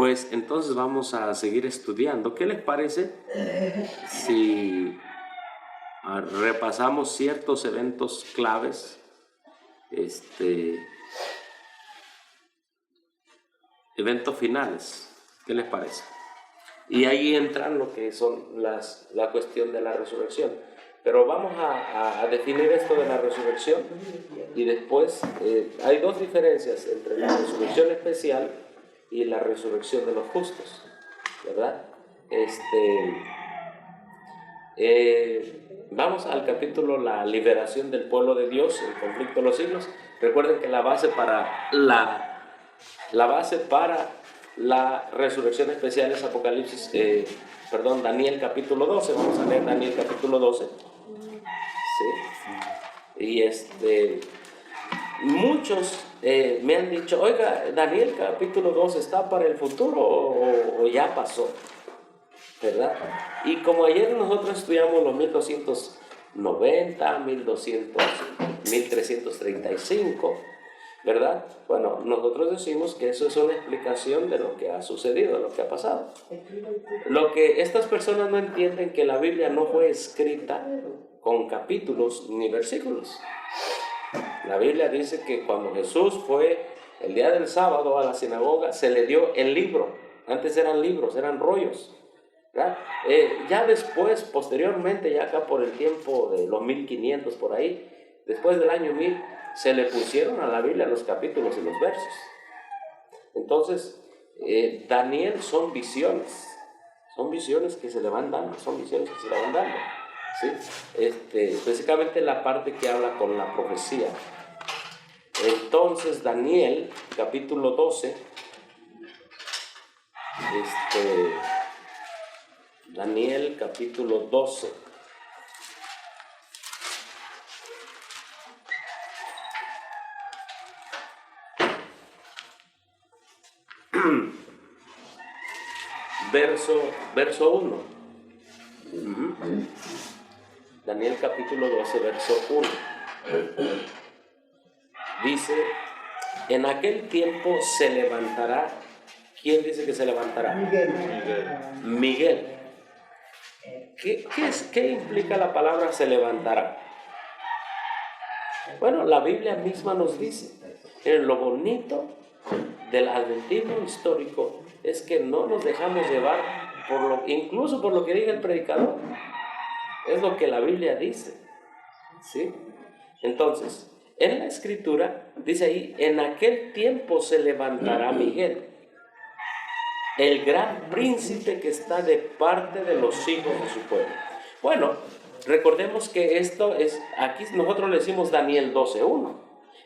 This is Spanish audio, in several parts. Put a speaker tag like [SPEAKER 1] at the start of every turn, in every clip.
[SPEAKER 1] Pues entonces vamos a seguir estudiando. ¿Qué les parece si repasamos ciertos eventos claves, eventos finales? ¿Qué les parece? Y ahí entran lo que son la cuestión de la resurrección. Pero vamos a definir esto de la resurrección y después hay dos diferencias entre la resurrección especial y la resurrección de los justos, ¿verdad? Vamos al capítulo La liberación del pueblo de Dios, el conflicto de los siglos. Recuerden que la base para la resurrección especial es Daniel capítulo 12. Vamos a leer Daniel capítulo 12. ¿Sí? Y muchos me han dicho, oiga, Daniel capítulo 12 está para el futuro o ya pasó, ¿verdad? Y como ayer nosotros estudiamos los 1290, 1335, ¿verdad? Bueno, nosotros decimos que eso es una explicación de lo que ha sucedido, de lo que ha pasado. Lo que estas personas no entienden, que la Biblia no fue escrita con capítulos ni versículos. La Biblia dice que cuando Jesús fue el día del sábado a la sinagoga, se le dio el libro. Antes eran libros, eran rollos, ¿verdad? Ya después, posteriormente, ya acá por el tiempo de los 1500 por ahí, después del año 1000, se le pusieron a la Biblia los capítulos y los versos. Entonces, Daniel son visiones que se le van dando, ¿sí? Específicamente la parte que habla con la profecía. Entonces, Daniel, capítulo 12, Daniel, capítulo 12. Verso 1. Daniel capítulo 12, verso 1. Dice, en aquel tiempo se levantará. ¿Quién dice que se levantará? Miguel. ¿Qué implica la palabra se levantará? Bueno, la Biblia misma nos dice, lo bonito del adventismo histórico es que no nos dejamos llevar incluso por lo que diga el predicador. Es lo que la Biblia dice, ¿sí? Entonces, en la escritura dice ahí, en aquel tiempo se levantará Miguel, el gran príncipe que está de parte de los hijos de su pueblo. Bueno, recordemos que esto es, aquí nosotros le decimos Daniel 12:1,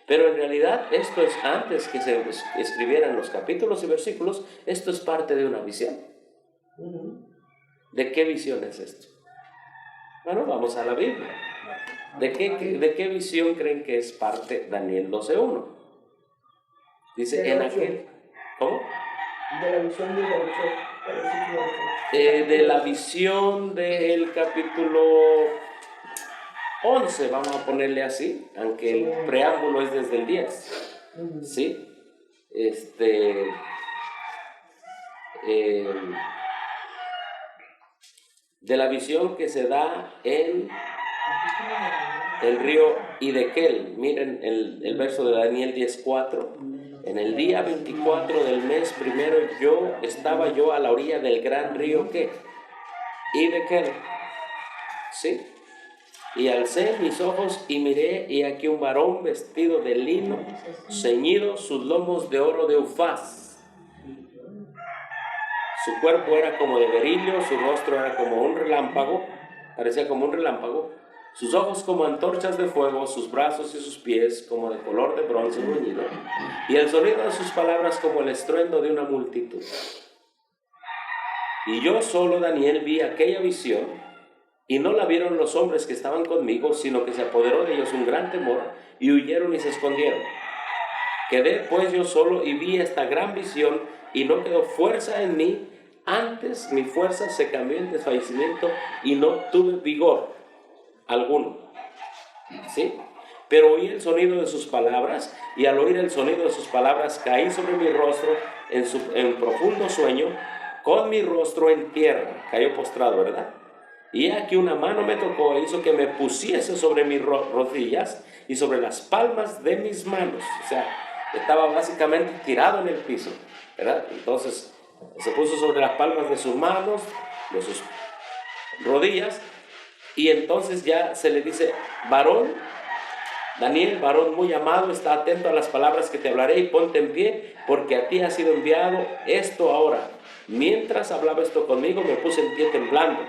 [SPEAKER 1] pero en realidad esto es antes que se escribieran los capítulos y versículos. Esto es parte de una visión. ¿De qué visión es esto? Bueno, vamos a la Biblia. ¿De qué visión creen que es parte Daniel 12:1? Dice en aquel... ¿Cómo?
[SPEAKER 2] De la visión
[SPEAKER 1] de la visión del capítulo 11, vamos a ponerle así, aunque el preámbulo es desde el 10. ¿Sí? De la visión que se da en el río Hidekel. Miren el verso de Daniel 10:4. En el día 24 del mes primero estaba yo a la orilla del gran río ¿qué? Hidekel. ¿Sí? Y alcé mis ojos y miré, y aquí un varón vestido de lino, ceñido sus lomos de oro de Ufaz. Su cuerpo era como de berilio, su rostro era como un relámpago, parecía como un relámpago, sus ojos como antorchas de fuego, sus brazos y sus pies como de color de bronce bruñido, y el sonido de sus palabras como el estruendo de una multitud. Y yo solo, Daniel, vi aquella visión, y no la vieron los hombres que estaban conmigo, sino que se apoderó de ellos un gran temor, y huyeron y se escondieron. Quedé pues yo solo y vi esta gran visión, y no quedó fuerza en mí. Antes mi fuerza se cambió en desfallecimiento y no tuve vigor alguno. ¿Sí? pero oí el sonido de sus palabras, y al oír el sonido de sus palabras caí sobre mi rostro en profundo sueño, con mi rostro en tierra. Cayó postrado, ¿verdad? Y aquí una mano me tocó e hizo que me pusiese sobre mis rodillas y sobre las palmas de mis manos. O sea, estaba básicamente tirado en el piso, ¿verdad? Entonces se puso sobre las palmas de sus manos, de sus rodillas, y entonces ya se le dice: varón, Daniel, varón muy amado, está atento a las palabras que te hablaré y ponte en pie, porque a ti ha sido enviado esto ahora. Mientras hablaba esto conmigo, me puse en pie temblando.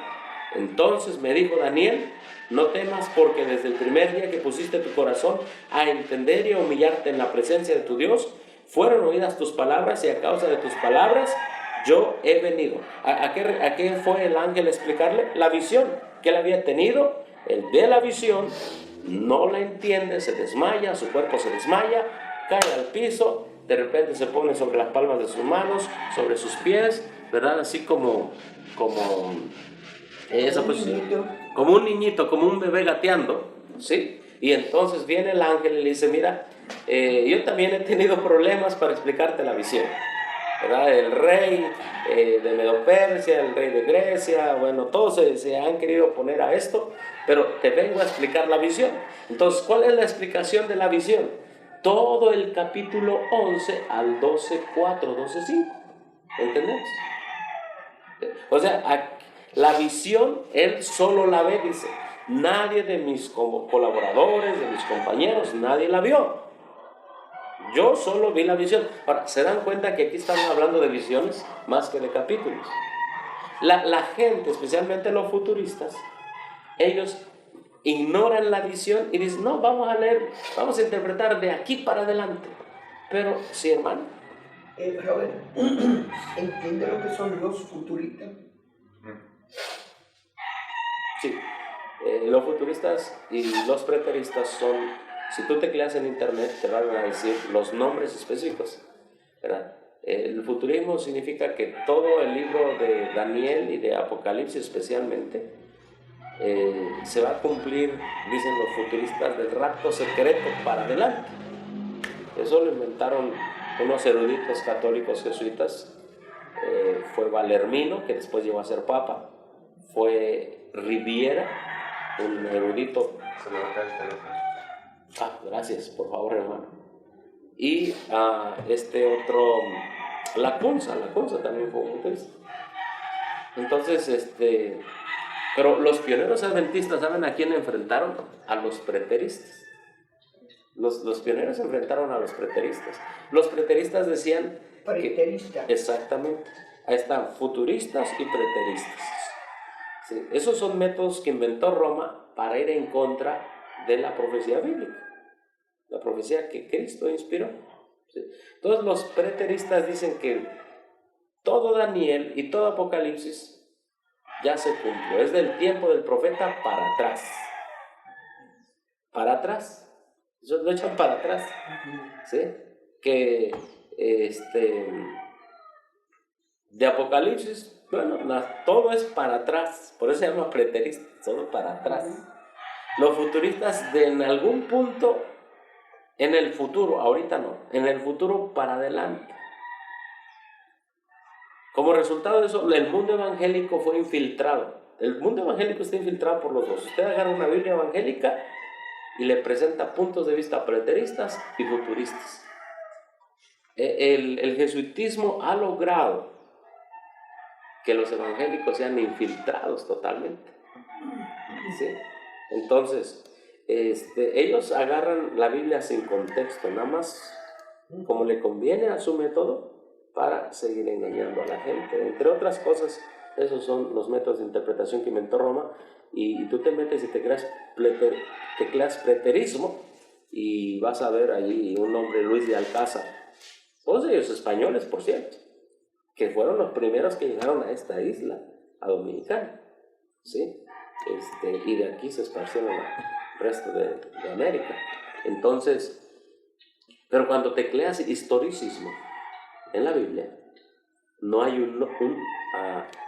[SPEAKER 1] Entonces me dijo Daniel: no temas, porque desde el primer día que pusiste tu corazón a entender y a humillarte en la presencia de tu Dios, fueron oídas tus palabras, y a causa de tus palabras yo he venido. ¿A qué fue el ángel a explicarle? La visión que él había tenido. Él ve la visión, no la entiende, se desmaya, su cuerpo se desmaya, cae al piso, de repente se pone sobre las palmas de sus manos, sobre sus pies, ¿verdad? Así como esa posición, como un niñito, como un bebé gateando, ¿sí? Y entonces viene el ángel y le dice: mira, yo también he tenido problemas para explicarte la visión, ¿verdad? El rey de Medo-Persia, el rey de Grecia, bueno, todos se han querido oponer a esto, pero te vengo a explicar la visión. Entonces, ¿cuál es la explicación de la visión? Todo el capítulo 11 al 12:4, 12:5, ¿entendemos? O sea, la visión él solo la ve, dice. Nadie de mis colaboradores, de mis compañeros, nadie la vio. Yo solo vi la visión. Ahora, ¿se dan cuenta que aquí estamos hablando de visiones más que de capítulos? La gente, especialmente los futuristas, ellos ignoran la visión y dicen: no, vamos a leer, vamos a interpretar de aquí para adelante. Pero sí, hermano.
[SPEAKER 2] Robert, ¿entiende lo que son los futuristas?
[SPEAKER 1] Sí, los futuristas y los preteristas son, si tú tecleas en internet, te van a decir los nombres específicos, ¿verdad? El futurismo significa que todo el libro de Daniel y de Apocalipsis especialmente se va a cumplir, dicen los futuristas, del rapto secreto para adelante. Eso lo inventaron unos eruditos católicos jesuitas. Fue Valermino, que después llegó a ser papa, fue Riviera, un erudito. Gracias, por favor, hermano. Y este otro, Lacunza también fue un futurista. Entonces, pero los pioneros adventistas, ¿saben a quién enfrentaron? A los preteristas. Los pioneros se enfrentaron a los preteristas. Los preteristas decían
[SPEAKER 2] preterista.
[SPEAKER 1] Exactamente. Ahí están, futuristas y preteristas. Sí, esos son métodos que inventó Roma para ir en contra de la profecía bíblica, la profecía que Cristo inspiró. Sí. Entonces los preteristas dicen que todo Daniel y todo Apocalipsis ya se cumplió, es del tiempo del profeta para atrás. Para atrás. Ellos lo echan para atrás. ¿Sí? Que de Apocalipsis, bueno, todo es para atrás, por eso se llama preterista, todo para atrás. Los futuristas en algún punto, en el futuro, ahorita no, en el futuro para adelante. Como resultado de eso, el mundo evangélico fue infiltrado. El mundo evangélico está infiltrado por los dos. Usted agarra una Biblia evangélica y le presenta puntos de vista preteristas y futuristas. El jesuitismo ha logrado que los evangélicos sean infiltrados totalmente. ¿Sí? Entonces, ellos agarran la Biblia sin contexto, nada más como le conviene a su método para seguir engañando a la gente. Entre otras cosas, esos son los métodos de interpretación que inventó Roma, y tú te metes y tecleas preterismo y vas a ver allí un nombre, Luis de Alcázar. Todos ellos españoles, por cierto, que fueron los primeros que llegaron a esta isla, a Dominicana, ¿sí? Y de aquí se esparcieron al resto de América. Entonces, pero cuando tecleas historicismo en la Biblia, no hay un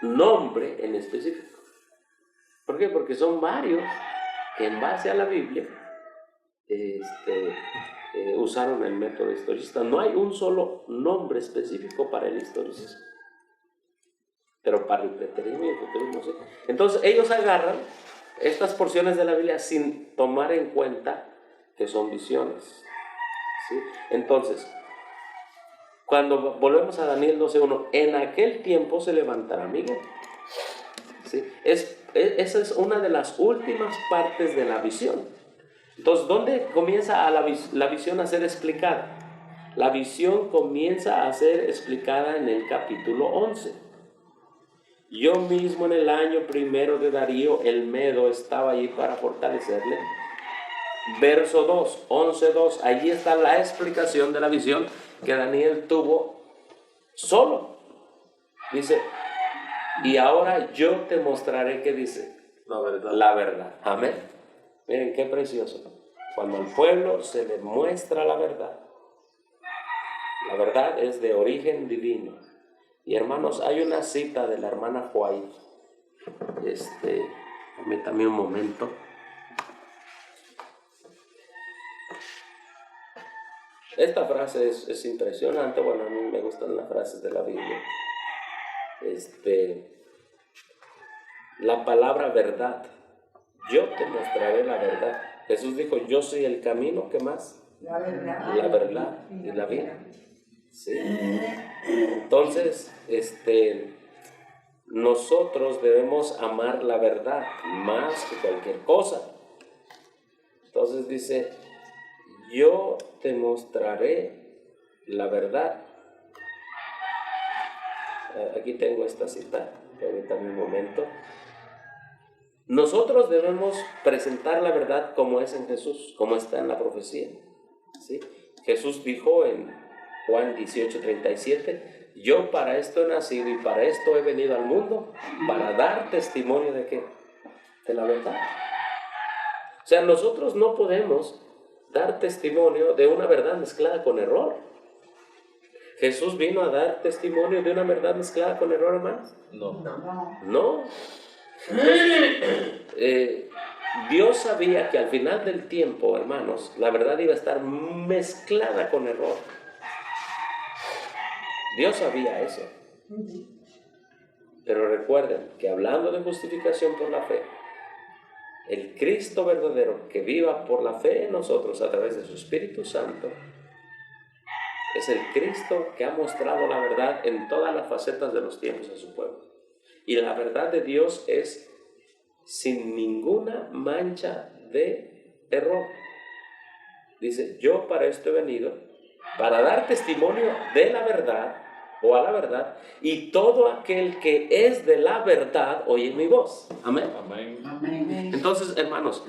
[SPEAKER 1] nombre en específico. ¿Por qué? Porque son varios que en base a la Biblia usaron el método historicista. No hay un solo nombre específico para el historicismo, pero para el preterismo y el futurismo sí. Entonces ellos agarran estas porciones de la Biblia sin tomar en cuenta que son visiones, ¿sí? Entonces, cuando volvemos a Daniel 12:1, en aquel tiempo se levantará Miguel, ¿sí? Esa es una de las últimas partes de la visión. Entonces, ¿dónde comienza la visión a ser explicada? La visión comienza a ser explicada en el capítulo 11. Yo mismo en el año primero de Darío el Medo estaba allí para fortalecerle. Verso 2, 11:2, allí está la explicación de la visión que Daniel tuvo solo. Dice, y ahora yo te mostraré, ¿qué dice? La verdad. Amén. Miren qué precioso. Cuando al pueblo se le muestra la verdad es de origen divino. Y hermanos, hay una cita de la hermana White. Permítame un momento. Esta frase es impresionante. Bueno, a mí me gustan las frases de la Biblia. La palabra verdad. Yo te mostraré la verdad. Jesús dijo, yo soy el camino, ¿qué más? La verdad y la vida. ¿Sí? Entonces, nosotros debemos amar la verdad más que cualquier cosa. Entonces dice, yo te mostraré la verdad. Aquí tengo esta cita, permítame un momento. Nosotros debemos presentar la verdad como es en Jesús, como está en la profecía, ¿sí? Jesús dijo en Juan 18:37, yo para esto he nacido y para esto he venido al mundo, para dar testimonio de ¿qué? De la verdad. O sea, nosotros no podemos dar testimonio de una verdad mezclada con error. ¿Jesús vino a dar testimonio de una verdad mezclada con error, hermanos? No. Dios sabía que al final del tiempo, hermanos, la verdad iba a estar mezclada con error. Dios sabía eso. Pero recuerden que hablando de justificación por la fe, el Cristo verdadero que viva por la fe en nosotros a través de su Espíritu Santo es el Cristo que ha mostrado la verdad en todas las facetas de los tiempos a su pueblo. Y la verdad de Dios es sin ninguna mancha de error. Dice, yo para esto he venido, para dar testimonio de la verdad o a la verdad, y todo aquel que es de la verdad oye mi voz. Amén. Amén. Entonces, hermanos,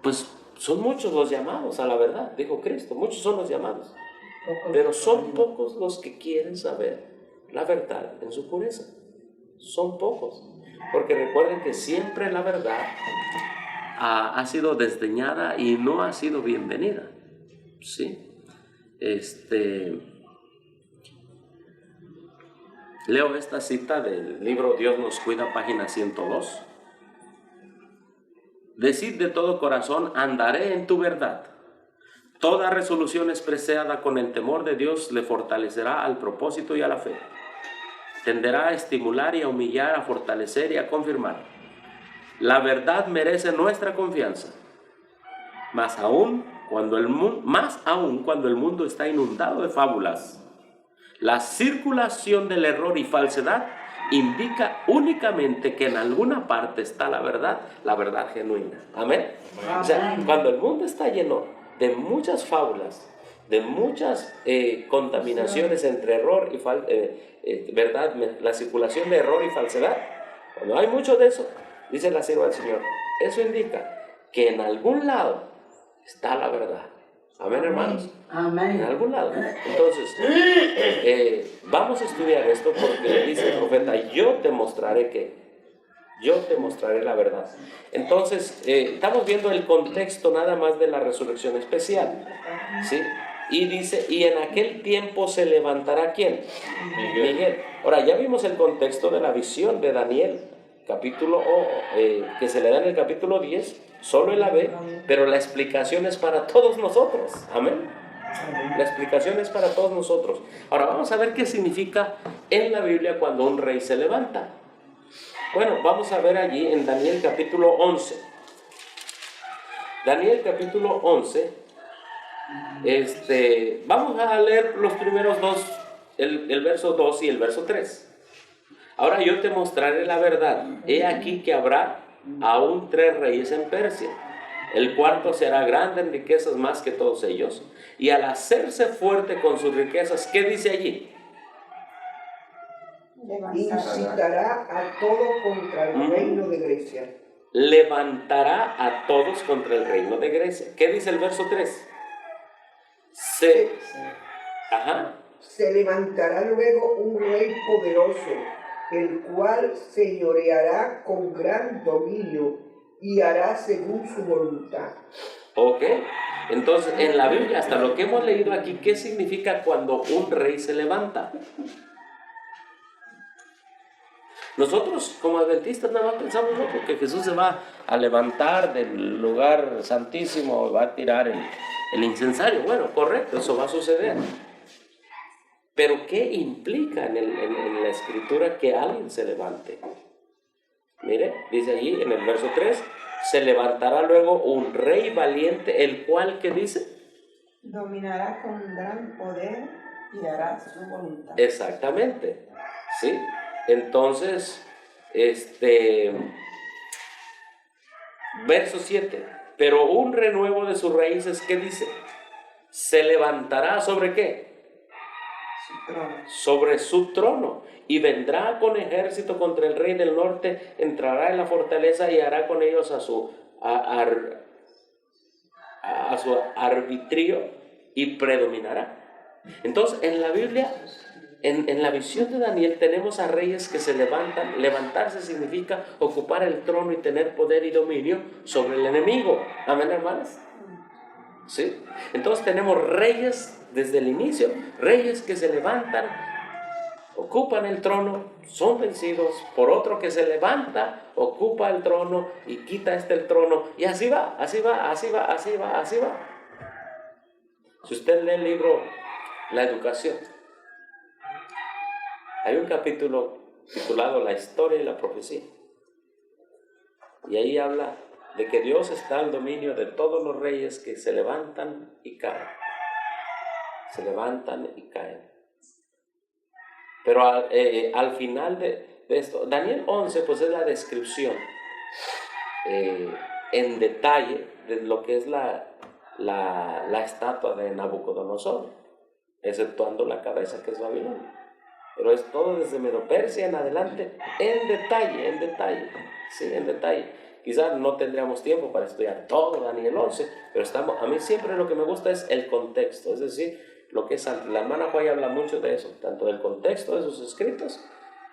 [SPEAKER 1] pues son muchos los llamados a la verdad, dijo Cristo, muchos son los llamados, pero son pocos los que quieren saber la verdad en su pureza. Son pocos, porque recuerden que siempre la verdad ha sido desdeñada y no ha sido bienvenida, ¿sí? Leo esta cita del libro Dios nos cuida, página 102. Decid de todo corazón, andaré en tu verdad. Toda resolución expresada con el temor de Dios le fortalecerá al propósito y a la fe. Tenderá a estimular y a humillar, a fortalecer y a confirmar. La verdad merece nuestra confianza, más aún cuando el mundo está inundado de fábulas. La circulación del error y falsedad indica únicamente que en alguna parte está la verdad genuina. Amén. O sea, cuando el mundo está lleno de muchas fábulas, de muchas contaminaciones entre error y verdad, la circulación de error y falsedad, cuando hay mucho de eso, dice la sierva del Señor, eso indica que en algún lado está la verdad. Amén, hermanos. Amén. En algún lado. Entonces, vamos a estudiar esto porque dice el profeta, yo te mostraré la verdad. Entonces, estamos viendo el contexto nada más de la resurrección especial, ¿sí? Y dice, y en aquel tiempo se levantará ¿quién? Miguel. Ahora, ya vimos el contexto de la visión de Daniel, capítulo, que se le da en el capítulo 10, solo él la ve, pero la explicación es para todos nosotros. Amén. La explicación es para todos nosotros. Ahora vamos a ver qué significa en la Biblia cuando un rey se levanta. Bueno, vamos a ver allí en Daniel capítulo 11. Daniel capítulo 11. Vamos a leer los primeros dos, el verso 2 y el verso 3. Ahora yo te mostraré la verdad. He aquí que habrá aún 3 reyes en Persia. El cuarto será grande en riquezas más que todos ellos. Y al hacerse fuerte con sus riquezas, ¿qué dice allí?
[SPEAKER 2] Incitará a todos contra el reino de Grecia.
[SPEAKER 1] Levantará a todos contra el reino de Grecia. ¿Qué dice el verso 3? Se
[SPEAKER 2] levantará luego un rey poderoso, el cual señoreará con gran dominio y hará según su voluntad.
[SPEAKER 1] Ok, entonces en la Biblia, hasta lo que hemos leído aquí, ¿qué significa cuando un rey se levanta? Nosotros como adventistas nada más pensamos, no, porque Jesús se va a levantar del lugar santísimo, va a tirar el incensario. Bueno, correcto, eso va a suceder. Pero ¿qué implica en la escritura que alguien se levante? Mire, dice allí en el verso 3, se levantará luego un rey valiente, el cual, ¿qué dice?
[SPEAKER 3] Dominará con gran poder y hará su voluntad.
[SPEAKER 1] Exactamente, ¿sí? Entonces, verso 7, pero un renuevo de sus raíces, ¿qué dice? Se levantará ¿sobre qué?
[SPEAKER 3] Su trono.
[SPEAKER 1] Sobre su trono, y vendrá con ejército contra el rey del norte, entrará en la fortaleza y hará con ellos a su arbitrio y predominará. Entonces, en la Biblia, en la visión de Daniel, tenemos a reyes que se levantan. Levantarse significa ocupar el trono y tener poder y dominio sobre el enemigo. Amén, hermanas. ¿Sí? Entonces tenemos reyes desde el inicio, reyes que se levantan, ocupan el trono, son vencidos por otro que se levanta, ocupa el trono y quita el trono, y así va. Si usted lee el libro La Educación, hay un capítulo titulado La Historia y la Profecía, y ahí habla de que Dios está al dominio de todos los reyes que se levantan y caen. Se levantan y caen. Pero al final de esto, Daniel 11 pues es la descripción en detalle de lo que es la estatua de Nabucodonosor, exceptuando la cabeza, que es Babilonia. Pero es todo desde Medo-Persia en adelante, en detalle, sí, en detalle. Quizás no tendríamos tiempo para estudiar todo Daniel 11, pero a mí siempre lo que me gusta es el contexto, es decir, lo que es la hermana Joy habla mucho de eso, tanto del contexto de sus escritos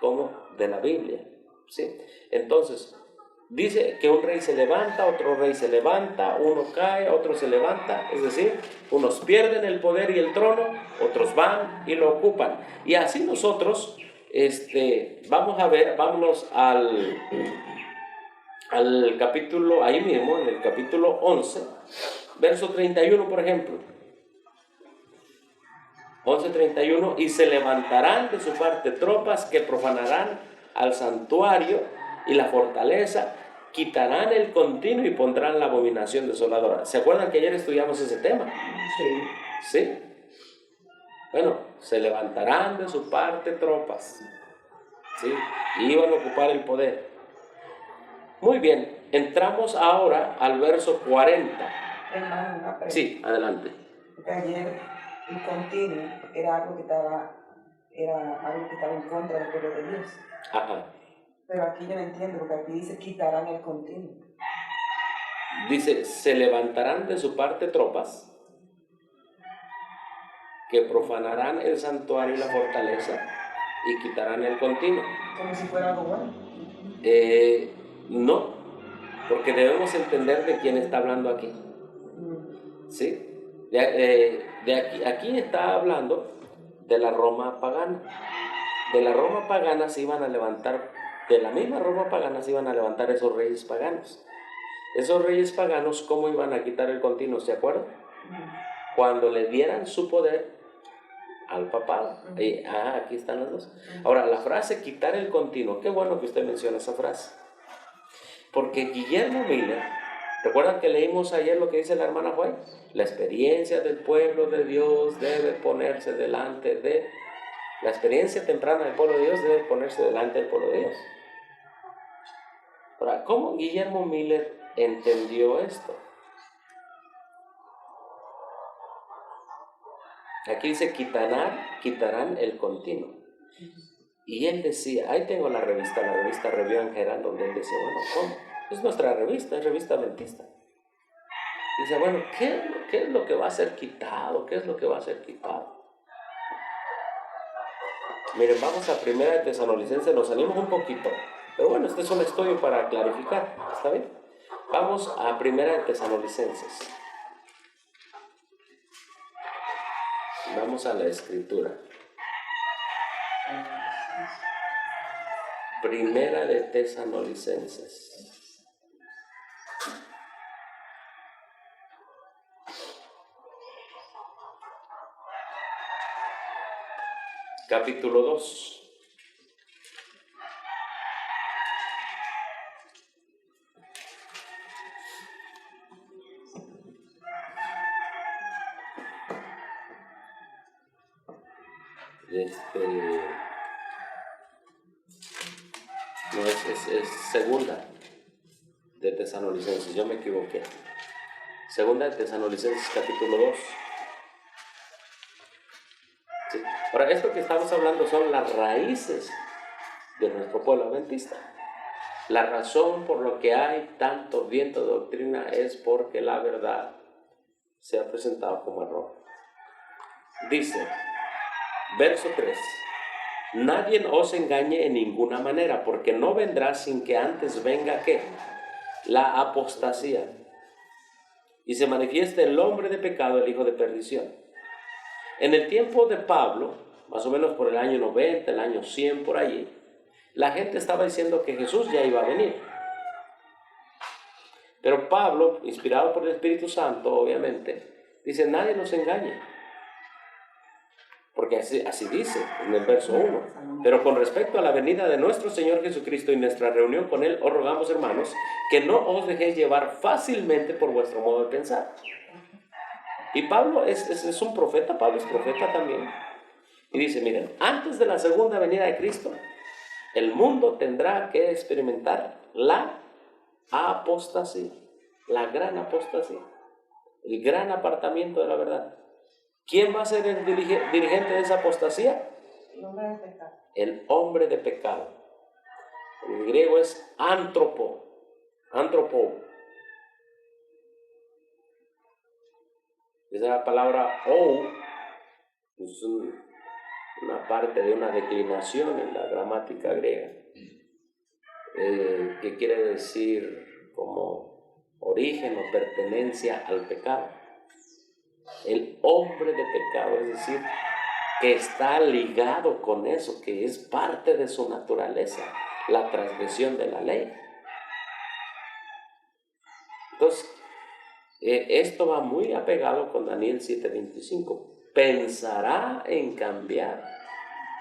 [SPEAKER 1] como de la Biblia, ¿sí? Entonces, dice que un rey se levanta, otro rey se levanta, uno cae, otro se levanta, es decir, unos pierden el poder y el trono, otros van y lo ocupan. Y así nosotros, vámonos al capítulo, ahí mismo, en el capítulo 11, verso 31, por ejemplo. 11:31, y se levantarán de su parte tropas que profanarán al santuario y la fortaleza, quitarán el continuo y pondrán la abominación desoladora. ¿Se acuerdan que ayer estudiamos ese tema?
[SPEAKER 2] Sí.
[SPEAKER 1] ¿Sí? Bueno, se levantarán de su parte tropas, ¿sí? Y iban a ocupar el poder. Muy bien, entramos ahora al verso 40.
[SPEAKER 3] Hermano, una pregunta.
[SPEAKER 1] Sí, adelante.
[SPEAKER 3] Porque ayer el continuo era algo que estaba en contra del pueblo de Dios.
[SPEAKER 1] Ajá.
[SPEAKER 3] Pero aquí yo no entiendo, porque aquí dice quitarán el continuo.
[SPEAKER 1] Dice, se levantarán de su parte tropas que profanarán el santuario y la fortaleza y quitarán el continuo.
[SPEAKER 3] Como si fuera algo bueno.
[SPEAKER 1] No, porque debemos entender de quién está hablando aquí. ¿Sí? Aquí está hablando de la Roma pagana. De la Roma pagana se iban a levantar De la misma Roma pagana se iban a levantar esos reyes paganos. Esos reyes paganos, ¿cómo iban a quitar el continuo? ¿Se acuerdan? Cuando le dieran su poder al papado. Aquí están las dos. Ahora, la frase quitar el continuo, qué bueno que usted menciona esa frase. Porque Guillermo Miller, ¿recuerdan que leímos ayer lo que dice la hermana White? La experiencia del pueblo de Dios debe ponerse delante de... La experiencia temprana del pueblo de Dios debe ponerse delante del pueblo de Dios. Ahora, ¿cómo Guillermo Miller entendió esto? Aquí dice quitarán el continuo. Y él decía, ahí tengo la revista Review en General, donde él decía, bueno, ¿cómo? Es nuestra revista, es revista adventista. Dice, bueno, ¿qué es lo que va a ser quitado? ¿Qué es lo que va a ser quitado? Miren, vamos a Primera de Tesalonicenses, nos salimos un poquito, pero bueno, este es un estudio para clarificar, ¿está bien? Vamos a Primera de Tesalonicenses. Vamos a la Escritura. Primera de Tesalonicenses. Capítulo 2. No, es segunda de Tesalonicenses, yo me equivoqué. Segunda de Tesalonicenses, capítulo 2. ¿Sí? Ahora, esto que estamos hablando son las raíces de nuestro pueblo adventista. La razón por lo que hay tanto viento de doctrina es porque la verdad se ha presentado como error. Dice, verso 3. Nadie os engañe en ninguna manera, porque no vendrá sin que antes venga, ¿qué? La apostasía. Y se manifieste el hombre de pecado, el hijo de perdición. En el tiempo de Pablo, más o menos por el año 90, el año 100, por allí, la gente estaba diciendo que Jesús ya iba a venir. Pero Pablo, inspirado por el Espíritu Santo, obviamente, dice, nadie nos engañe. Porque así dice en el verso 1. Pero con respecto a la venida de nuestro Señor Jesucristo y nuestra reunión con Él, os rogamos, hermanos, que no os dejéis llevar fácilmente por vuestro modo de pensar. Y Pablo es un profeta, Pablo es profeta también. Y dice, miren, antes de la segunda venida de Cristo, el mundo tendrá que experimentar la apostasía, la gran apostasía, el gran apartamiento de la verdad. ¿Quién va a ser el dirigente de esa apostasía?
[SPEAKER 3] El hombre de pecado.
[SPEAKER 1] El hombre de pecado. En griego es antropo. Esa la palabra ou, es una parte de una declinación en la gramática griega, que quiere decir como origen o pertenencia al pecado. El hombre de pecado, es decir, que está ligado con eso, que es parte de su naturaleza, la transgresión de la ley. Entonces, esto va muy apegado con Daniel 7:25. Pensará en cambiar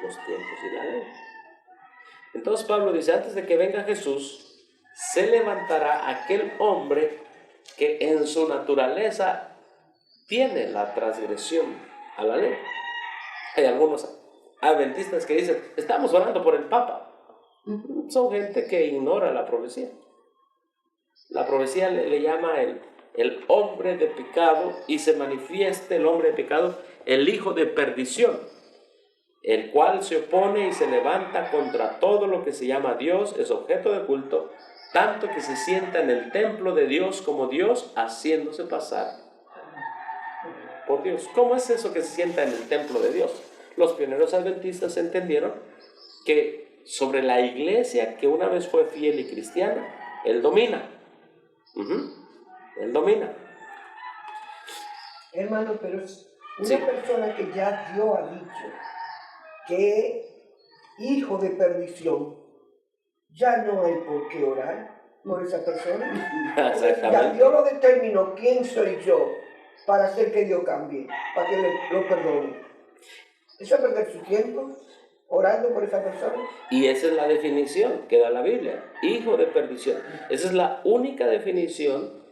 [SPEAKER 1] los tiempos y la ley. Entonces Pablo dice, antes de que venga Jesús, se levantará aquel hombre que en su naturaleza tiene la transgresión a la ley. Hay algunos adventistas que dicen, estamos orando por el Papa. Son gente que ignora la profecía. La profecía le llama el hombre de pecado, y se manifiesta el hombre de pecado, el hijo de perdición, el cual se opone y se levanta contra todo lo que se llama Dios, es objeto de culto, tanto que se sienta en el templo de Dios como Dios, haciéndose pasar por Dios. ¿Cómo es eso que se sienta en el templo de Dios? Los pioneros adventistas entendieron que sobre la iglesia que una vez fue fiel y cristiana, Él domina. Él domina.
[SPEAKER 2] Hermano, pero una persona que ya Dios ha dicho que es hijo de perdición, ya no hay por qué orar por esa persona. Ya
[SPEAKER 1] Exactamente.
[SPEAKER 2] Dios lo determinó. ¿Quién soy yo para hacer que Dios cambie? Para que lo perdone. Eso es perder su tiempo orando por esa persona.
[SPEAKER 1] Y esa es la definición que da la Biblia, hijo de perdición. Esa es la única definición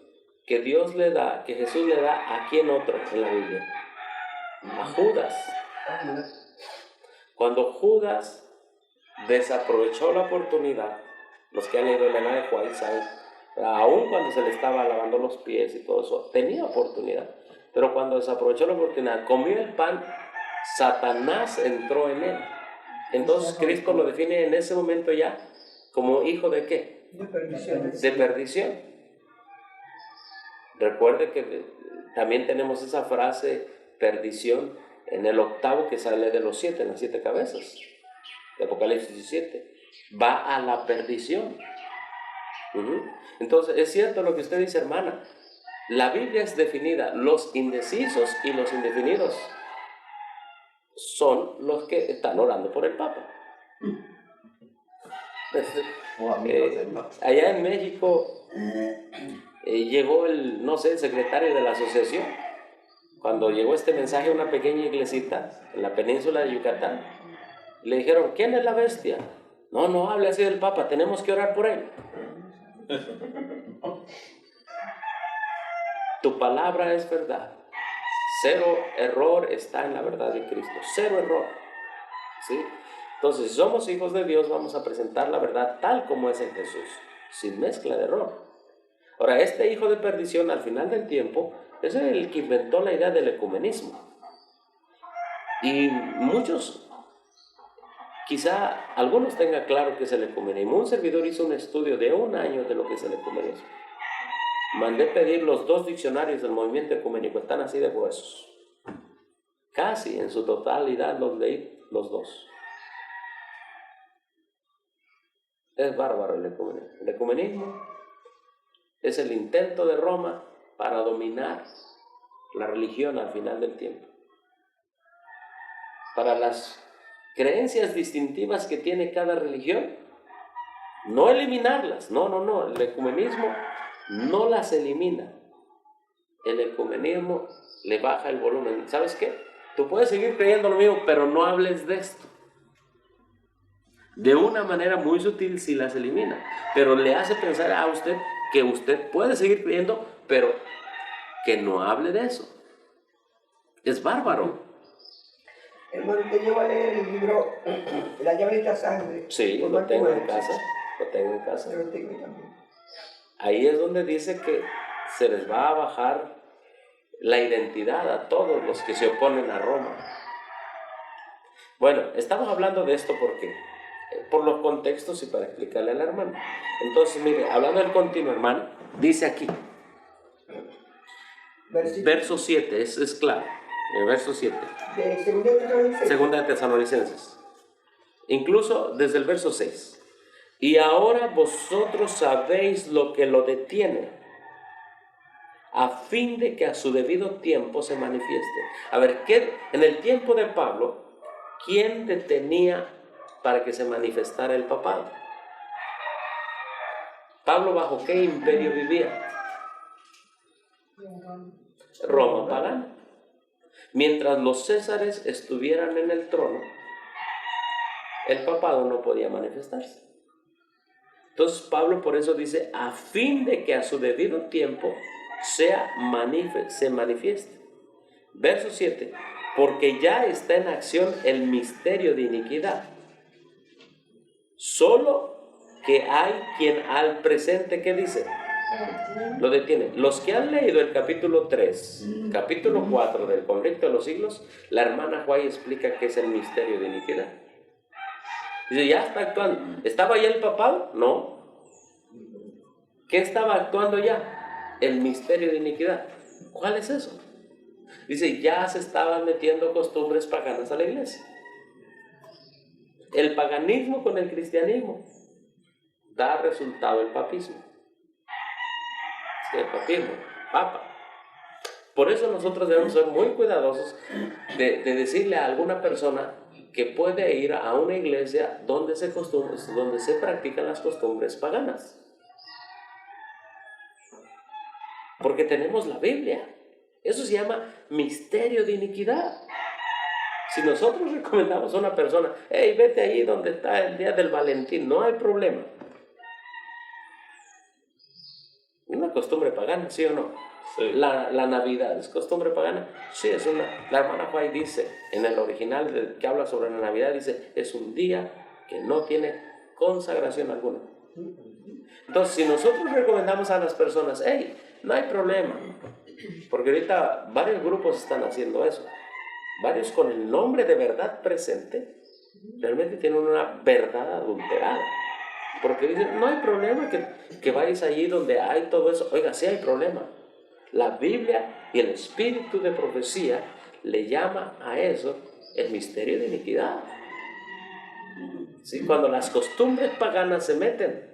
[SPEAKER 1] que Dios le da, que Jesús le da a quién otro en la Biblia, a Judas. Cuando Judas desaprovechó la oportunidad, los que han leído Elena de White saben, aún cuando se le estaba lavando los pies y todo eso, tenía oportunidad, pero cuando desaprovechó la oportunidad, comió el pan, Satanás entró en él. Entonces Cristo lo define en ese momento ya como hijo de ¿qué?
[SPEAKER 2] De perdición.
[SPEAKER 1] De perdición. Recuerde que también tenemos esa frase perdición en el octavo que sale de los 7, en las 7 cabezas de Apocalipsis 17. Va a la perdición. Entonces es cierto lo que usted dice, hermana. La Biblia es definida, los indecisos y los indefinidos son los que están orando por el Papa. Allá en México llegó el, no sé, el secretario de la asociación. Cuando llegó este mensaje a una pequeña iglesita en la península de Yucatán, le dijeron, ¿quién es la bestia? No hable así del Papa, tenemos que orar por él. Tu palabra es verdad. Cero error está en la verdad de Cristo. Cero error. ¿Sí? Entonces, si somos hijos de Dios, vamos a presentar la verdad tal como es en Jesús, sin mezcla de error. Ahora, este hijo de perdición, al final del tiempo, es el que inventó la idea del ecumenismo. Y muchos, quizá algunos tengan claro qué es el ecumenismo. Un servidor hizo un estudio de 1 año de lo que es el ecumenismo. Mandé pedir los 2 diccionarios del movimiento ecuménico, están así de gruesos. Casi en su totalidad los leí los 2. Es bárbaro el ecumenismo. El ecumenismo es el intento de Roma para dominar la religión al final del tiempo. Para las creencias distintivas que tiene cada religión, no eliminarlas, no, el ecumenismo no las elimina. El ecumenismo le baja el volumen. ¿Sabes qué? Tú puedes seguir creyendo lo mismo, pero no hables de esto. De una manera muy sutil sí las elimina, pero le hace pensar a usted que usted puede seguir creyendo, pero que no hable de eso. Es bárbaro.
[SPEAKER 2] Hermano, usted lleva a leer el libro La llave de la sangre.
[SPEAKER 1] Sí, lo tengo en casa. Lo tengo en casa.
[SPEAKER 2] Yo lo tengo también.
[SPEAKER 1] Ahí es donde dice que se les va a bajar la identidad a todos los que se oponen a Roma. Bueno, estamos hablando de esto porque por los contextos y para explicarle a la hermana. Entonces, mire, hablando del continuo, hermano, dice aquí, verso 7, es claro, el verso 7.
[SPEAKER 2] De
[SPEAKER 1] Segunda de Tesalonicenses. Incluso desde el verso 6. Y ahora vosotros sabéis lo que lo detiene, a fin de que a su debido tiempo se manifieste. A ver, ¿qué, en el tiempo de Pablo, quién detenía para que se manifestara el papado? ¿Pablo bajo qué imperio vivía? Roma pagana. Mientras los césares estuvieran en el trono, el papado no podía manifestarse. Entonces Pablo por eso dice, a fin de que a su debido tiempo se manifieste. Verso 7, porque ya está en acción el misterio de iniquidad. Solo que hay quien al presente, ¿qué dice? Lo detiene. Los que han leído el capítulo 3, capítulo 4 del conflicto de los siglos, la hermana White explica qué es el misterio de iniquidad. Dice, ya está actuando. ¿Estaba ya el papado? No. ¿Qué estaba actuando ya? El misterio de iniquidad. ¿Cuál es eso? Dice, ya se estaban metiendo costumbres paganas a la iglesia. El paganismo con el cristianismo da resultado el papismo. El papismo, papa. Por eso nosotros debemos ser muy cuidadosos de decirle a alguna persona que puede ir a una iglesia donde se practican las costumbres paganas. Porque tenemos la Biblia. Eso se llama misterio de iniquidad. Si nosotros recomendamos a una persona, hey, vete ahí donde está el día del Valentín, no hay problema. Una costumbre pagana, ¿sí o no?
[SPEAKER 4] Sí.
[SPEAKER 1] La Navidad es costumbre pagana. Sí, es una. La hermana White dice, en el original que habla sobre la Navidad, dice, es un día que no tiene consagración alguna. Entonces, si nosotros recomendamos a las personas, hey, no hay problema, porque ahorita varios grupos están haciendo eso, varios con el nombre de verdad presente, realmente tienen una verdad adulterada, porque dicen, no hay problema que vayas allí donde hay todo eso. Oiga, sí hay problema. La Biblia y el espíritu de profecía le llama a eso el misterio de iniquidad. ¿Sí? Cuando las costumbres paganas se meten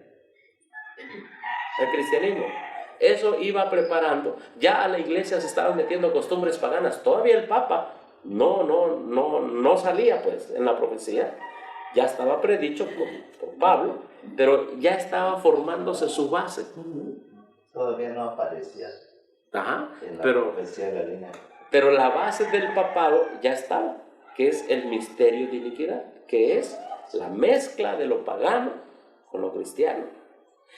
[SPEAKER 1] al cristianismo, eso iba preparando. Ya a la iglesia se estaban metiendo costumbres paganas. Todavía el Papa no salía pues en la profecía. Ya estaba predicho por Pablo, pero ya estaba formándose su base.
[SPEAKER 4] Todavía no aparecía
[SPEAKER 1] Ajá,
[SPEAKER 4] en la
[SPEAKER 1] pero
[SPEAKER 4] profecía galina.
[SPEAKER 1] Pero la base del papado ya estaba, que es el misterio de iniquidad, que es la mezcla de lo pagano con lo cristiano.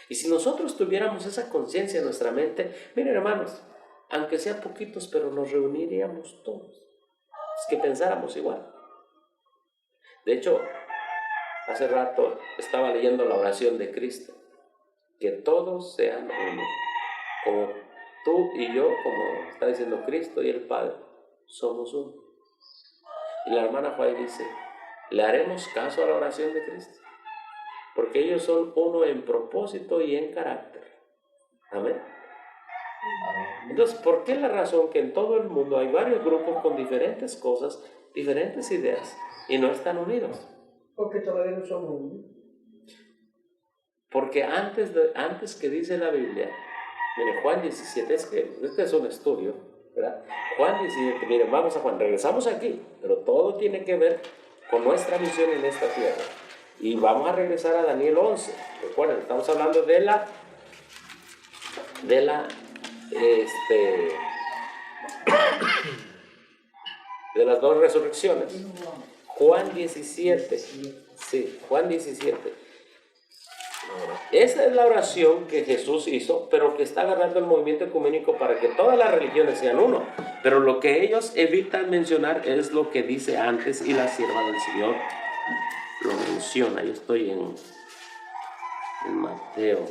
[SPEAKER 1] Y si nosotros tuviéramos esa conciencia en nuestra mente, miren hermanos, aunque sean poquitos, pero nos reuniríamos todos. Es que pensáramos igual. De hecho, hace rato estaba leyendo la oración de Cristo, que todos sean uno, como tú y yo, como está diciendo Cristo y el Padre, somos uno. Y la hermana Juárez dice, ¿le haremos caso a la oración de Cristo? Porque ellos son uno en propósito y en carácter. Amén. Entonces, ¿por qué la razón que en todo el mundo hay varios grupos con diferentes cosas, diferentes ideas, y no están unidos?
[SPEAKER 2] Porque todavía no somos uno.
[SPEAKER 1] Porque antes que dice la Biblia, mire, Juan 17, este es un estudio, ¿verdad? Juan 17, miren, vamos a Juan, regresamos aquí, pero todo tiene que ver con nuestra misión en esta tierra. Y vamos a regresar a Daniel 11. Recuerden, estamos hablando de las dos resurrecciones. Juan 17, sí, Juan 17. Esa es la oración que Jesús hizo, pero que está agarrando el movimiento ecuménico para que todas las religiones sean uno. Pero lo que ellos evitan mencionar es lo que dice antes, y la sierva del Señor lo menciona. Yo estoy en Mateo.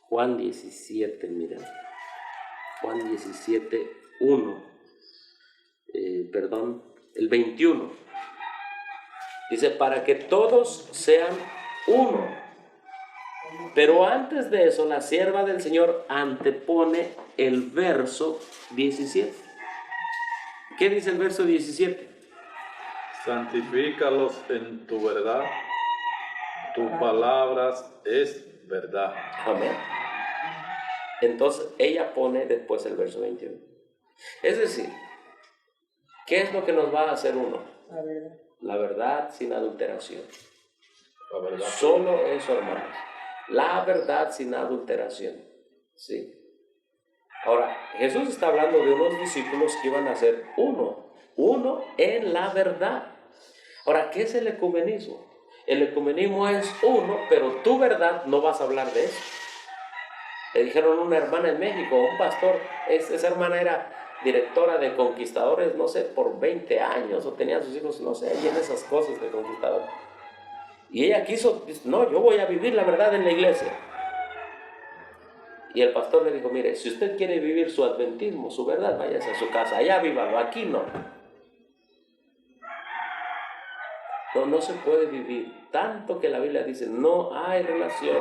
[SPEAKER 1] Juan 17, miren. Juan 17, 1. El 21. Dice, para que todos sean uno. Pero antes de eso, la sierva del Señor antepone el verso 17. ¿Qué dice el verso 17?
[SPEAKER 4] Santifícalos en tu verdad, tus palabras es verdad.
[SPEAKER 1] Amén. Entonces, ella pone después el verso 21. Es decir, ¿qué es lo que nos va a hacer uno?
[SPEAKER 3] La verdad.
[SPEAKER 1] La verdad sin adulteración.
[SPEAKER 4] La verdad.
[SPEAKER 1] Solo eso, hermanos. La verdad sin adulteración. ¿Sí? Ahora, Jesús está hablando de unos discípulos que iban a ser uno en la verdad. Ahora, ¿qué es el ecumenismo? El ecumenismo es uno, pero tu verdad no vas a hablar de eso. Le dijeron a una hermana en México, un pastor, esa hermana era directora de conquistadores, no sé, por 20 años, o tenía a sus hijos, no sé, ahí en esas cosas de conquistador. Y ella quiso, no, yo voy a vivir la verdad en la iglesia. Y el pastor le dijo, mire, si usted quiere vivir su adventismo, su verdad, váyase a su casa, allá vívalo, aquí no. No se puede vivir, tanto que la Biblia dice, no hay relación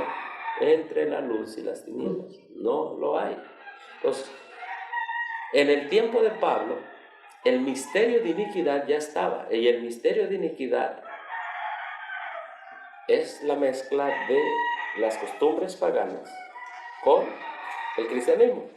[SPEAKER 1] entre la luz y las tinieblas, no lo hay. Entonces, en el tiempo de Pablo, el misterio de iniquidad ya estaba, y el misterio de iniquidad es la mezcla de las costumbres paganas con el cristianismo.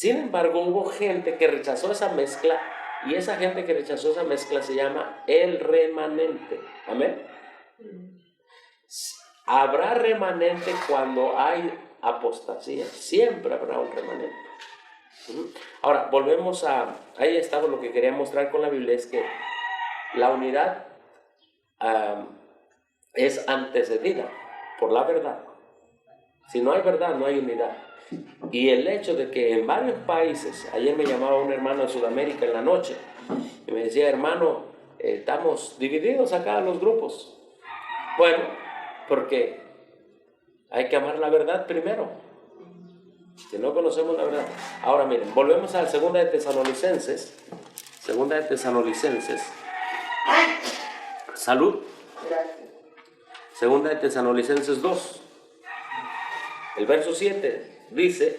[SPEAKER 1] Sin embargo, hubo gente que rechazó esa mezcla, y esa gente que rechazó esa mezcla se llama el remanente. Amén. Habrá remanente cuando hay apostasía, siempre habrá un remanente. Ahora, volvemos ahí estaba lo que quería mostrar con la Biblia, es que la unidad es antecedida por la verdad. Si no hay verdad, no hay unidad. Y el hecho de que en varios países, ayer me llamaba un hermano de Sudamérica en la noche, y me decía, hermano, estamos divididos acá los grupos. Bueno, porque hay que amar la verdad primero. Si no conocemos la verdad. Ahora miren, volvemos a la segunda de Tesalonicenses. Segunda de Tesalonicenses. Salud.
[SPEAKER 2] Gracias.
[SPEAKER 1] Segunda de Tesalonicenses 2. El verso 7 dice,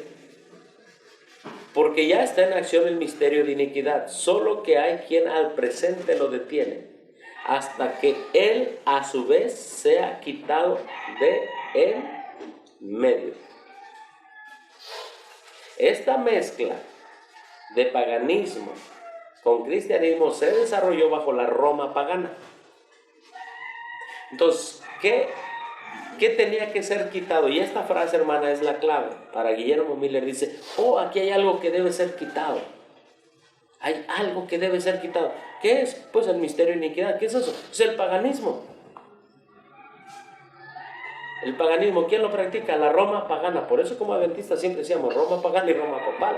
[SPEAKER 1] porque ya está en acción el misterio de iniquidad, solo que hay quien al presente lo detiene, hasta que él a su vez sea quitado de en medio. Esta mezcla de paganismo con cristianismo se desarrolló bajo la Roma pagana. Entonces, ¿qué tenía que ser quitado? Y esta frase, hermana, es la clave. Para Guillermo Miller dice, aquí hay algo que debe ser quitado. Hay algo que debe ser quitado. ¿Qué es? Pues el misterio de iniquidad. ¿Qué es eso? Es el paganismo. El paganismo, ¿quién lo practica? La Roma pagana. Por eso como adventistas siempre decíamos Roma pagana y Roma papal.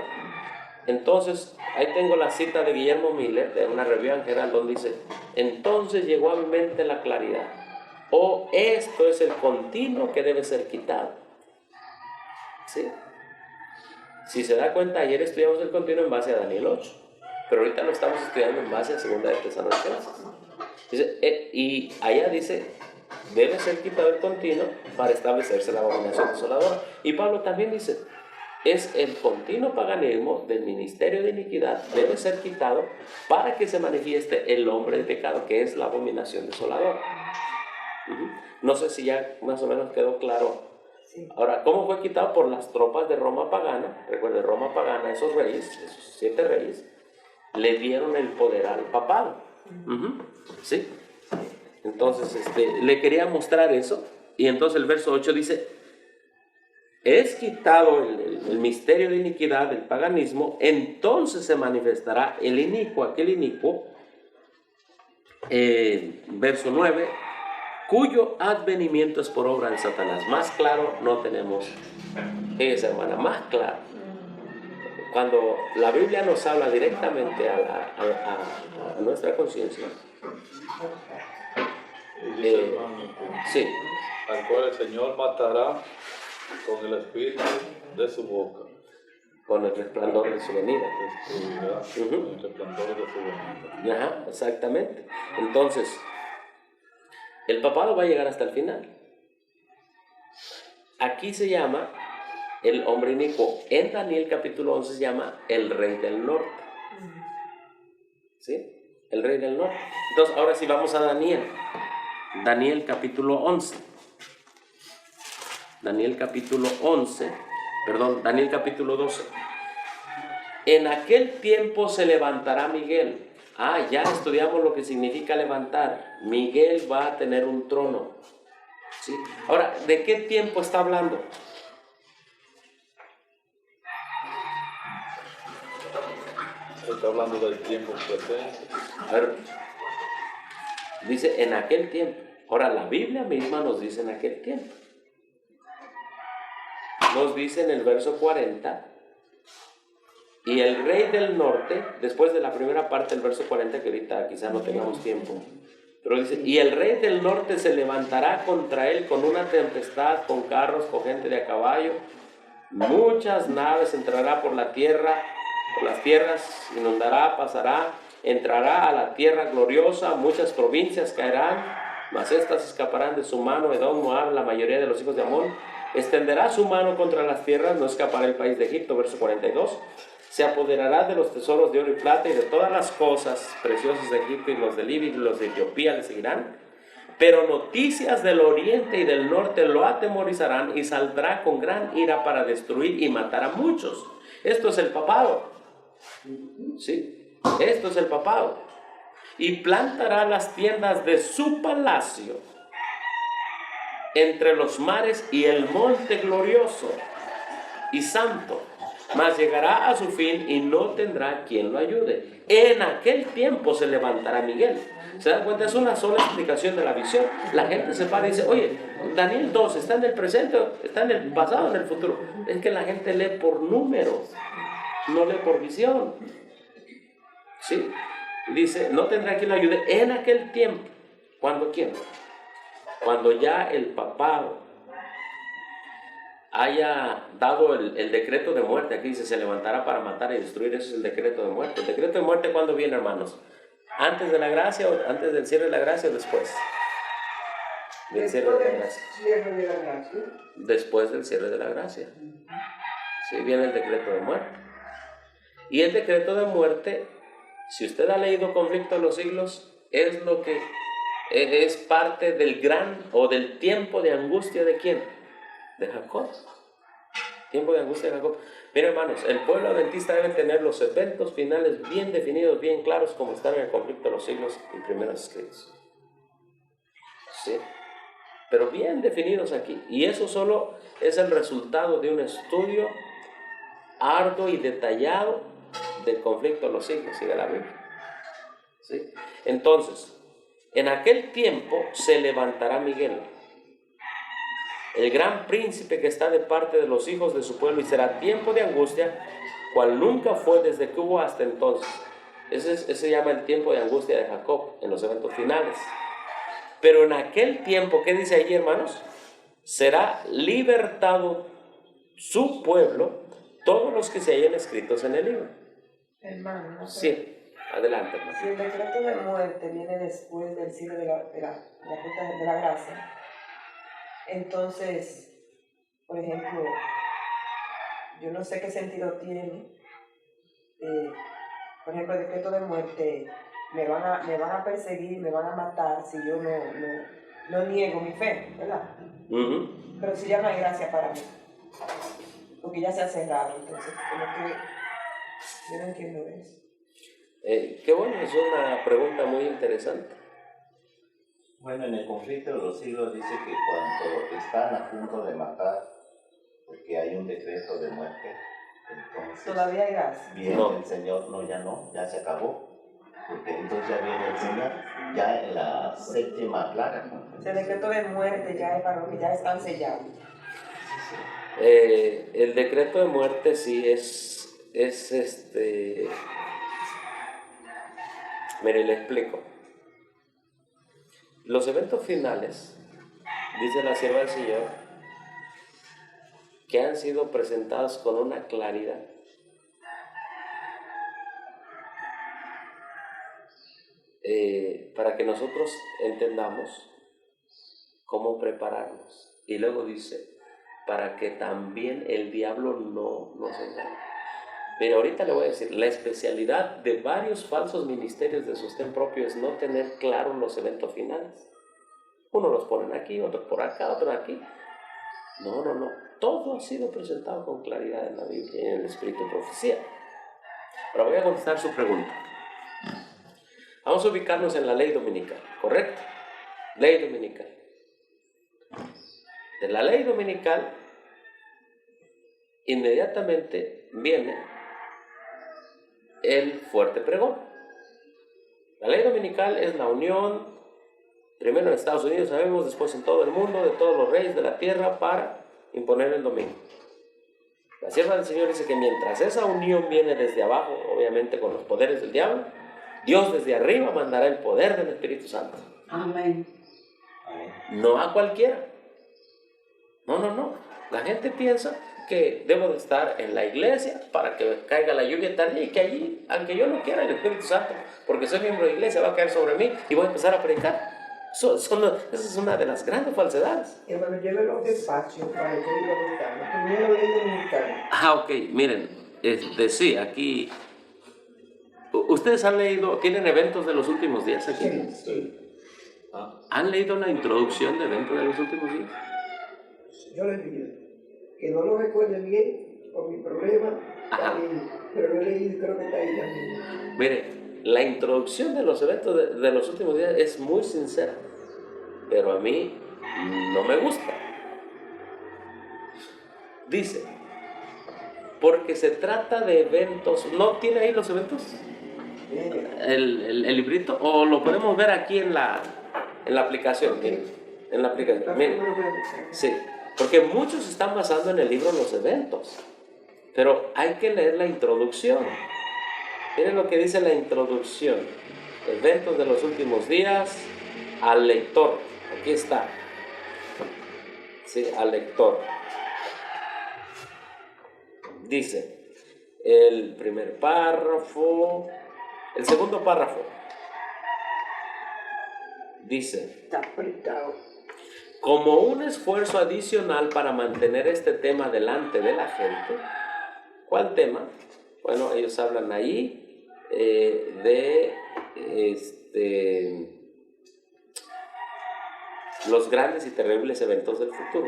[SPEAKER 1] Entonces, ahí tengo la cita de Guillermo Miller, de una review en general, donde dice, entonces llegó a mi mente la claridad. Esto es el continuo que debe ser quitado. ¿Sí? Si se da cuenta, ayer estudiamos el continuo en base a Daniel 8, pero ahorita lo estamos estudiando en base a segunda de Tesalonicenses. Y allá dice, debe ser quitado el continuo para establecerse la abominación desoladora. Y Pablo también dice, es el continuo paganismo del ministerio de iniquidad, debe ser quitado para que se manifieste el hombre de pecado, que es la abominación desoladora. No sé si ya más o menos quedó claro.
[SPEAKER 3] Sí.
[SPEAKER 1] Ahora, ¿cómo fue quitado? Por las tropas de Roma pagana. Recuerden, Roma pagana, esos reyes, esos 7 reyes, le dieron el poder al papado. ¿Sí? Entonces, le quería mostrar eso. Y entonces el verso 8 dice, es quitado el misterio de iniquidad, del paganismo, entonces se manifestará el inicuo, aquel inicuo, verso 9, cuyo advenimiento es por obra de Satanás. Más claro no tenemos esa, hermana, más claro. Cuando la Biblia nos habla directamente a nuestra conciencia.
[SPEAKER 4] Y dice, hermano,
[SPEAKER 1] Sí.
[SPEAKER 4] al cual el Señor matará con el espíritu de su boca.
[SPEAKER 1] Con el resplandor de su venida.
[SPEAKER 4] Destruirá con el resplandor de su venida.
[SPEAKER 1] Ajá, exactamente. Entonces, el papado va a llegar hasta el final. Aquí se llama el hombre inicuo. En Daniel capítulo 11 se llama el rey del norte. ¿Sí? El rey del norte. Entonces, ahora sí vamos a Daniel. Daniel capítulo 11. Daniel capítulo 11. Perdón, Daniel capítulo 12. En aquel tiempo se levantará Miguel. Ya estudiamos lo que significa levantar. Miguel va a tener un trono. ¿Sí? Ahora, ¿de qué tiempo está hablando?
[SPEAKER 4] Está hablando del tiempo presente.
[SPEAKER 1] A ver, dice en aquel tiempo. Ahora, la Biblia misma nos dice en aquel tiempo. Nos dice en el verso 40, y el rey del norte, después de la primera parte del verso 40, que ahorita quizá no tengamos tiempo, pero dice, y el rey del norte se levantará contra él con una tempestad, con carros, con gente de a caballo, muchas naves, entrará por la tierra, por las tierras, inundará, pasará, entrará a la tierra gloriosa, muchas provincias caerán, mas estas escaparán de su mano, Edom, Moab, la mayoría de los hijos de Amón. Extenderá su mano contra las tierras, no escapará el país de Egipto, verso 42. Se apoderará de los tesoros de oro y plata y de todas las cosas preciosas de Egipto, y los de Libia y los de Etiopía le seguirán. Pero noticias del oriente y del norte lo atemorizarán, y saldrá con gran ira para destruir y matar a muchos. Esto es el papado. ¿Sí? Esto es el papado. Y plantará las tiendas de su palacio entre los mares y el monte glorioso y santo, mas llegará a su fin y no tendrá quien lo ayude. En aquel tiempo se levantará Miguel. ¿Se dan cuenta? Es una sola explicación de la visión. La gente se para y dice, oye, Daniel 2 está en el presente, está en el pasado, en el futuro. Es que la gente lee por números, no lee por visión. ¿Sí? Dice, no tendrá quien lo ayude en aquel tiempo. ¿Cuándo quién? Cuando ya el papado haya dado el decreto de muerte. Aquí dice, se levantará para matar y destruir. Eso es el decreto de muerte. ¿El decreto de muerte cuándo viene, hermanos? ¿Antes de la gracia o antes del cierre de la gracia o después? Del cierre de la gracia. Después del cierre de la gracia. Sí, viene el decreto de muerte. Y el decreto de muerte, si usted ha leído Conflicto de los Siglos, es lo que es parte del gran o del tiempo de angustia de ¿quién? De Jacob. Tiempo de angustia de Jacob. Miren, hermanos, el pueblo adventista debe tener los eventos finales bien definidos, bien claros, como están en el Conflicto de los Siglos y primeros escritos. ¿Sí? Pero bien definidos aquí. Y eso solo es el resultado de un estudio arduo y detallado del Conflicto de los Siglos y de la Biblia. ¿Sí? Entonces, en aquel tiempo se levantará Miguel, el gran príncipe que está de parte de los hijos de su pueblo, y será tiempo de angustia, cual nunca fue desde que hubo hasta entonces. Ese se llama el tiempo de angustia de Jacob, en los eventos finales. Pero en aquel tiempo, ¿qué dice allí, hermanos? Será libertado su pueblo, todos los que se hayan escritos en el libro.
[SPEAKER 3] Hermano, no sé.
[SPEAKER 1] Sí, adelante, hermano.
[SPEAKER 3] Si el decreto de muerte viene después del cierre de la gracia, entonces, por ejemplo, yo no sé qué sentido tiene, por ejemplo, el decreto de muerte, me van a perseguir, me van a matar si yo no niego mi fe, ¿verdad?
[SPEAKER 1] Uh-huh.
[SPEAKER 3] Pero si ya no hay gracia para mí, porque ya se ha cerrado, entonces, como que yo no entiendo eso.
[SPEAKER 1] Qué bueno, es una pregunta muy interesante.
[SPEAKER 5] Bueno, en el Conflicto de los Siglos dice que cuando están a punto de matar, porque hay un decreto de muerte, entonces
[SPEAKER 3] Todavía hay gracia.
[SPEAKER 5] viene
[SPEAKER 1] No.
[SPEAKER 5] el Señor, ya se acabó, porque entonces ya viene el Señor, ya en la séptima plaga.
[SPEAKER 3] O sea, el decreto de muerte ya es para los que ya están sellados.
[SPEAKER 1] El decreto de muerte sí es mire, le explico. Los eventos finales, dice la sierva del Señor, que han sido presentados con una claridad. Para que nosotros entendamos cómo prepararnos. Y luego dice, para que también el diablo no nos engañe. Mira, ahorita le voy a decir, la especialidad de varios falsos ministerios de sostén propio es no tener claros los eventos finales. Uno los ponen aquí, otro por acá, otro aquí. No. Todo ha sido presentado con claridad en la Biblia y en el Espíritu de Profecía. Ahora voy a contestar su pregunta. Vamos a ubicarnos en la ley dominical, ¿correcto? Ley dominical. De la ley dominical, inmediatamente viene el fuerte pregón. La ley dominical es la unión, primero en Estados Unidos, sabemos, después en todo el mundo, de todos los reyes de la tierra para imponer el dominio. La sierva del Señor dice que mientras esa unión viene desde abajo, obviamente con los poderes del diablo, Dios desde arriba mandará el poder del Espíritu Santo.
[SPEAKER 6] Amén.
[SPEAKER 1] No a cualquiera. No. La gente piensa que debo de estar en la iglesia para que caiga la lluvia tardía y que allí, aunque yo no quiera, el Espíritu Santo, porque soy miembro de la iglesia, va a caer sobre mí y voy a empezar a predicar. Esa es una de las grandes falsedades.
[SPEAKER 2] Hermano, llévelos despacio para el código dominicano. Primero ley dominicana.
[SPEAKER 1] Ok, miren, sí, aquí... ¿Ustedes han leído, tienen eventos de los últimos días aquí?
[SPEAKER 2] Sí.
[SPEAKER 1] ¿Han leído la introducción de eventos de los últimos días?
[SPEAKER 2] Yo les digo que no lo recuerden bien, por mi problema,
[SPEAKER 1] Ajá.
[SPEAKER 2] pero lo he leído y creo que está ahí también.
[SPEAKER 1] Mire, la introducción de los eventos de los últimos días es muy sincera, pero a mí no me gusta. Dice, porque se trata de eventos. ¿No tiene ahí los eventos? El librito, o lo podemos ver aquí en la aplicación. Miren, en la aplicación. Miren. Sí, porque muchos están basando en el libro los eventos, pero hay que leer la introducción. Miren lo que dice la introducción. Eventos de los últimos días al lector. Aquí está. Sí, al lector. Dice el primer párrafo, el segundo párrafo. Dice,
[SPEAKER 2] Está apretado.
[SPEAKER 1] como un esfuerzo adicional para mantener este tema delante de la gente. ¿Cuál tema? Bueno, ellos hablan ahí de los grandes y terribles eventos del futuro.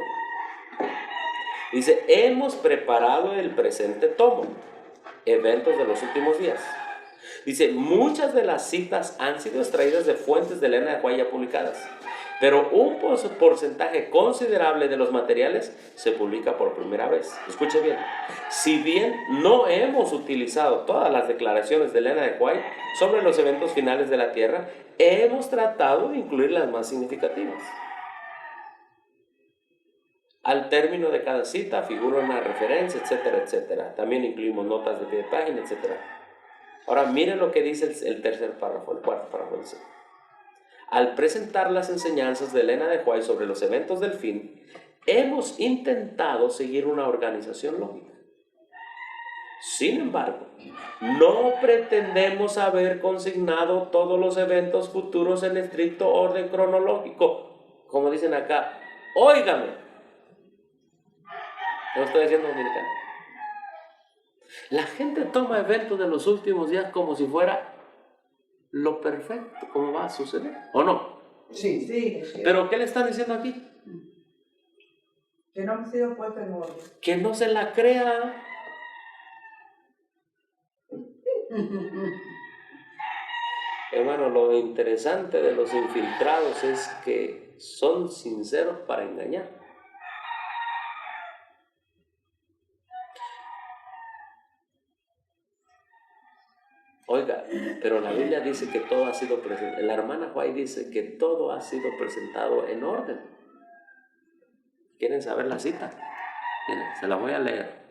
[SPEAKER 1] Dice, hemos preparado el presente tomo, eventos de los últimos días. Dice, muchas de las citas han sido extraídas de fuentes de Elena de White ya publicadas, pero un porcentaje considerable de los materiales se publica por primera vez. Escuche bien, si bien no hemos utilizado todas las declaraciones de Elena de White sobre los eventos finales de la Tierra, hemos tratado de incluir las más significativas. Al término de cada cita figura una referencia, etcétera, etcétera. También incluimos notas de pie de página, etcétera. Ahora miren lo que dice el tercer párrafo, el cuarto párrafo. Dice, al presentar las enseñanzas de Elena de White sobre los eventos del fin, hemos intentado seguir una organización lógica. Sin embargo, no pretendemos haber consignado todos los eventos futuros en estricto orden cronológico. Como dicen acá, óigame. Lo estoy diciendo dominicano. La gente toma eventos de los últimos días como si fuera lo perfecto, como va a suceder, ¿o no?
[SPEAKER 2] Sí, sí.
[SPEAKER 1] Pero ¿qué le están diciendo aquí?
[SPEAKER 3] Que no han sido puestos en orden.
[SPEAKER 1] Que no se la crea. Hermano, lo interesante de los infiltrados es que son sinceros para engañar. Oiga, pero la Biblia dice que todo ha sido presentado. La hermana White dice que todo ha sido presentado en orden. ¿Quieren saber la cita? Miren, se la voy a leer.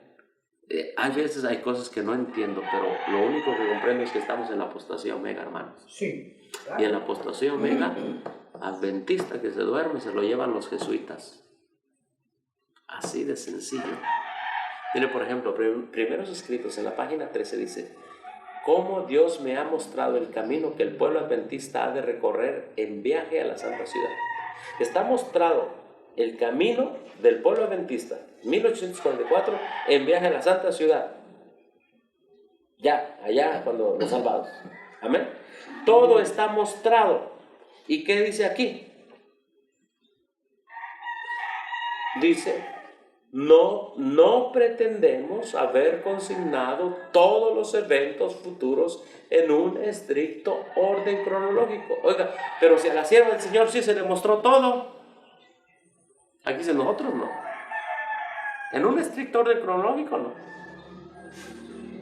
[SPEAKER 1] Hay veces hay cosas que no entiendo, pero lo único que comprendo es que estamos en la apostasía omega, hermanos.
[SPEAKER 2] Sí.
[SPEAKER 1] Y en la apostasía omega, adventista que se duerme se lo llevan los jesuitas. Así de sencillo. Mire, por ejemplo, primeros escritos en la página 13 dice, cómo Dios me ha mostrado el camino que el pueblo adventista ha de recorrer en viaje a la santa ciudad. Está mostrado el camino del pueblo adventista, 1844, en viaje a la santa ciudad. Ya, allá cuando los salvados. Amén. Todo está mostrado. ¿Y qué dice aquí? Dice, no pretendemos haber consignado todos los eventos futuros en un estricto orden cronológico. Oiga, pero si a la sierva del Señor sí se le mostró todo, aquí dice nosotros no. En un estricto orden cronológico no.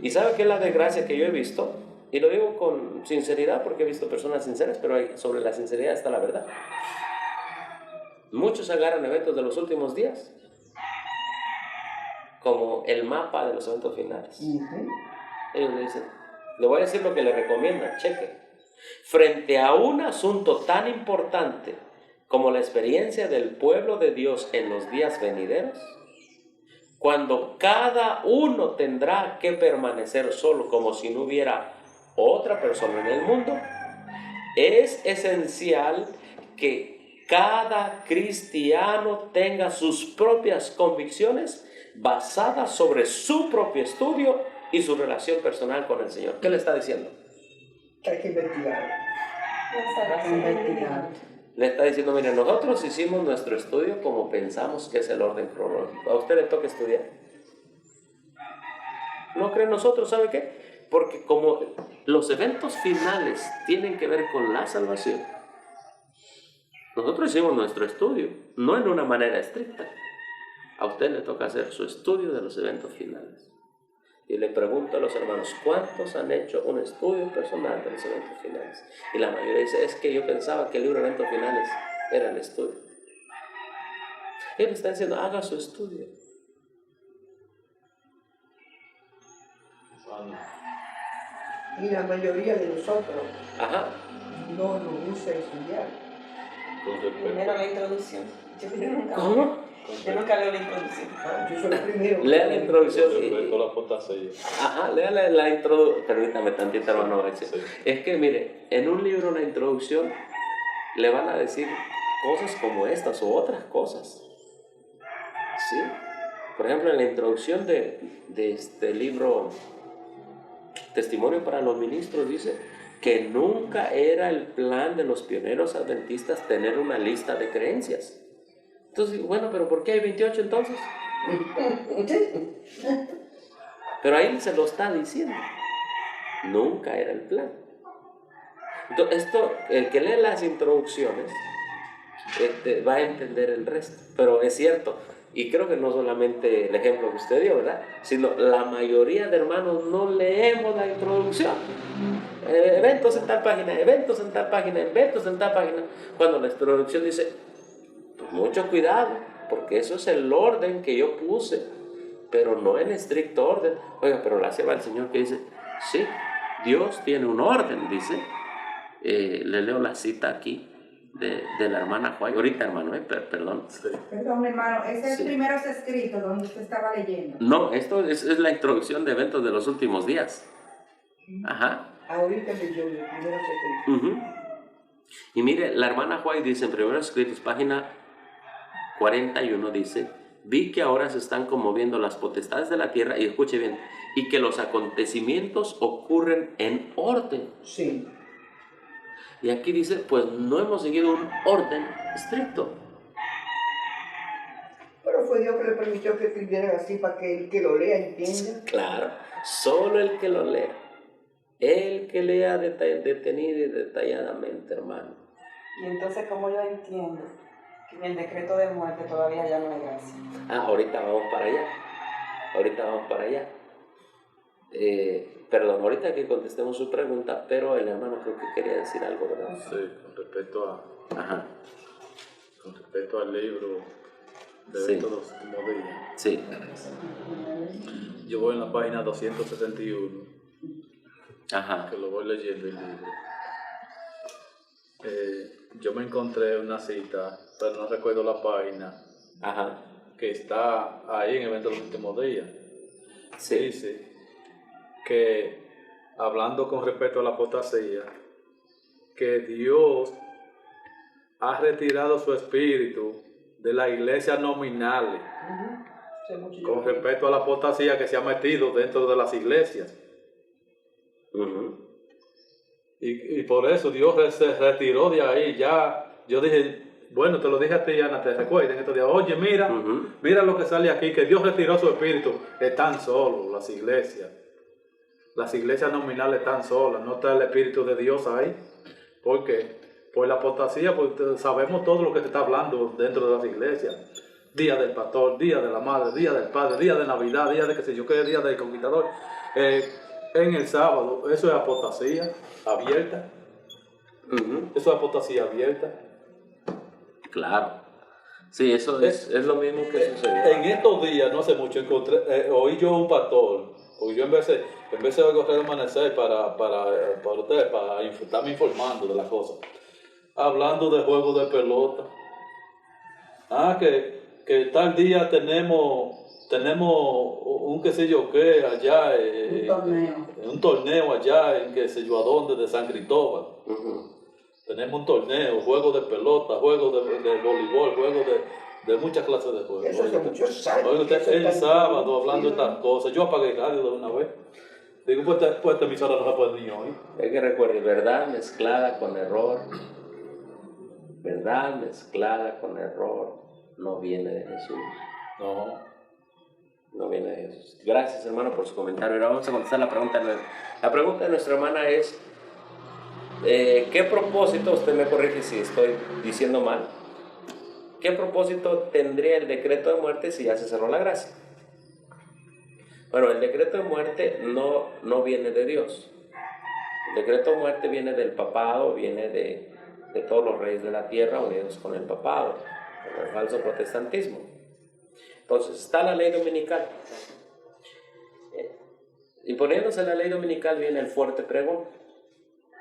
[SPEAKER 1] ¿Y sabe qué es la desgracia que yo he visto? Y lo digo con sinceridad porque he visto personas sinceras, pero sobre la sinceridad está la verdad. Muchos agarran eventos de los últimos días como el mapa de los eventos finales. Ellos dicen, le voy a decir lo que le recomiendan, cheque. Frente a un asunto tan importante como la experiencia del pueblo de Dios en los días venideros, cuando cada uno tendrá que permanecer solo como si no hubiera otra persona en el mundo, es esencial que cada cristiano tenga sus propias convicciones basadas sobre su propio estudio y su relación personal con el Señor. ¿Qué le está diciendo?
[SPEAKER 2] Hay que investigar.
[SPEAKER 1] Le está diciendo, mire, nosotros hicimos nuestro estudio como pensamos que es el orden cronológico. ¿A usted le toca estudiar? no creen nosotros, ¿sabe qué? Porque como los eventos finales tienen que ver con la salvación, nosotros hicimos nuestro estudio, no en una manera estricta. A usted le toca hacer su estudio de los eventos finales. Y le pregunto a los hermanos, ¿cuántos han hecho un estudio personal de los eventos finales? Y la mayoría dice, es que yo pensaba que el libro de eventos finales era el estudio. Él está diciendo, haga su estudio.
[SPEAKER 2] Y la mayoría de nosotros
[SPEAKER 1] Ajá.
[SPEAKER 2] no nos gusta estudiar.
[SPEAKER 3] Primero la introducción.
[SPEAKER 1] ¿Cómo?
[SPEAKER 3] Yo nunca leo la introducción.
[SPEAKER 2] Yo soy el primero.
[SPEAKER 1] Lea la introducción.
[SPEAKER 4] Respecto a la apostasía.
[SPEAKER 1] Ajá, lea la introducción. Permítame tantito, hermano.
[SPEAKER 4] Sí.
[SPEAKER 1] Es que mire, en un libro, la introducción, le van a decir cosas como estas o otras cosas. ¿Sí? Por ejemplo, en la introducción de este libro, Testimonio para los Ministros, dice que nunca era el plan de los pioneros adventistas tener una lista de creencias. Entonces, bueno, pero ¿por qué hay 28 entonces? Pero ahí se lo está diciendo. Nunca era el plan. Entonces, el que lee las introducciones va a entender el resto. Pero es cierto, y creo que no solamente el ejemplo que usted dio, ¿verdad? Sino la mayoría de hermanos no leemos la introducción. Eventos en tal página, eventos en tal página, eventos en tal página. Cuando la introducción dice, pues mucho cuidado, porque eso es el orden que yo puse, pero no en estricto orden. Oiga, pero la sierva del Señor que dice, sí, Dios tiene un orden, dice. Le leo la cita aquí de la hermana Juárez. Ahorita, hermano, perdón.
[SPEAKER 4] Sí.
[SPEAKER 6] Perdón, hermano, ese es
[SPEAKER 1] Sí.
[SPEAKER 6] el primero escrito donde usted estaba leyendo.
[SPEAKER 1] No, esto es la introducción de eventos de los últimos días. Ajá.
[SPEAKER 2] Ahorita leyó el primero secreto.
[SPEAKER 1] Uh-huh. Y mire, la hermana Juárez dice en Primeros Escritos, página 41, dice, vi que ahora se están conmoviendo las potestades de la tierra, y escuche bien, y que los acontecimientos ocurren en orden.
[SPEAKER 2] Sí.
[SPEAKER 1] Y aquí dice, pues no hemos seguido un orden estricto.
[SPEAKER 2] Pero fue Dios que le permitió que escribieran así para que el que lo lea entienda.
[SPEAKER 1] Claro, solo el que lo lea. El que lea detenida y detalladamente, hermano.
[SPEAKER 3] Y entonces, ¿cómo yo entiendo que en el decreto de muerte todavía ya no hay gracia?
[SPEAKER 1] Ahorita vamos para allá. Ahorita vamos para allá. Perdón, ahorita que contestemos su pregunta, pero el hermano creo que quería decir algo, ¿verdad?
[SPEAKER 4] Sí, con respecto
[SPEAKER 1] Ajá.
[SPEAKER 4] al libro de
[SPEAKER 1] Sí.
[SPEAKER 4] Eventos de los Últimos Días.
[SPEAKER 1] Sí.
[SPEAKER 4] Yo voy en la página 271,
[SPEAKER 1] Ajá.
[SPEAKER 4] que lo voy leyendo el libro. Yo me encontré una cita, pero no recuerdo la página,
[SPEAKER 1] Ajá.
[SPEAKER 4] que está ahí en Eventos de los Últimos Días.
[SPEAKER 1] Sí.
[SPEAKER 4] Dice que, hablando con respecto a la apostasía, que Dios ha retirado su espíritu de las iglesias nominales con respecto a la apostasía que se ha metido dentro de las iglesias.
[SPEAKER 1] Uh-huh.
[SPEAKER 4] Y por eso Dios se retiró de ahí. Ya yo dije, bueno, te lo dije a ti, Ana, te recuerden estos días. Oye, mira,
[SPEAKER 1] Uh-huh.
[SPEAKER 4] mira lo que sale aquí, que Dios retiró su espíritu. Están solos las iglesias. Las iglesias nominales están solas, no está el espíritu de Dios ahí. ¿Por qué? Por la apostasía, porque sabemos todo lo que se está hablando dentro de las iglesias. Día del pastor, día de la madre, día del padre, día de Navidad, día de qué sé yo qué, día del conquistador. En el sábado, eso es apostasía abierta.
[SPEAKER 1] Uh-huh.
[SPEAKER 4] Eso es apostasía abierta.
[SPEAKER 1] Claro. Sí, eso es lo mismo que sucedió.
[SPEAKER 4] En estos días, no hace mucho, oí yo un pastor, porque yo empecé a oír Correo Amanecer para ustedes, para estarme informando de las cosas. Hablando de juegos de pelota. Que tal día tenemos un qué sé yo qué allá,
[SPEAKER 6] Un torneo.
[SPEAKER 4] un torneo allá en qué sé yo a dónde, de San Cristóbal.
[SPEAKER 1] Uh-huh.
[SPEAKER 4] Tenemos un torneo, juegos de pelota, juegos de voleibol, juegos de muchas clases de juegos.
[SPEAKER 2] Eso hace muchos años.
[SPEAKER 4] Oye, usted,
[SPEAKER 2] Eso
[SPEAKER 4] el
[SPEAKER 2] está
[SPEAKER 4] sábado hablando de
[SPEAKER 2] introducido.
[SPEAKER 4] estas cosas, yo apagué el radio de una vez. Digo, pues esta emisora no se puede ni oír.
[SPEAKER 1] Hay que recordar, verdad mezclada con error. Verdad mezclada con error no viene de Jesús.
[SPEAKER 4] No.
[SPEAKER 1] No viene de Jesús. Gracias, hermano, por su comentario. Ahora vamos a contestar la pregunta. La pregunta de nuestra hermana es, ¿qué propósito, usted me corrige si estoy diciendo mal, qué propósito tendría el decreto de muerte si ya se cerró la gracia? Bueno, el decreto de muerte no viene de Dios. El decreto de muerte viene del papado, viene de todos los reyes de la tierra unidos con el papado, con el falso protestantismo. Entonces, está la ley dominical. Y poniéndose la ley dominical viene el fuerte pregón.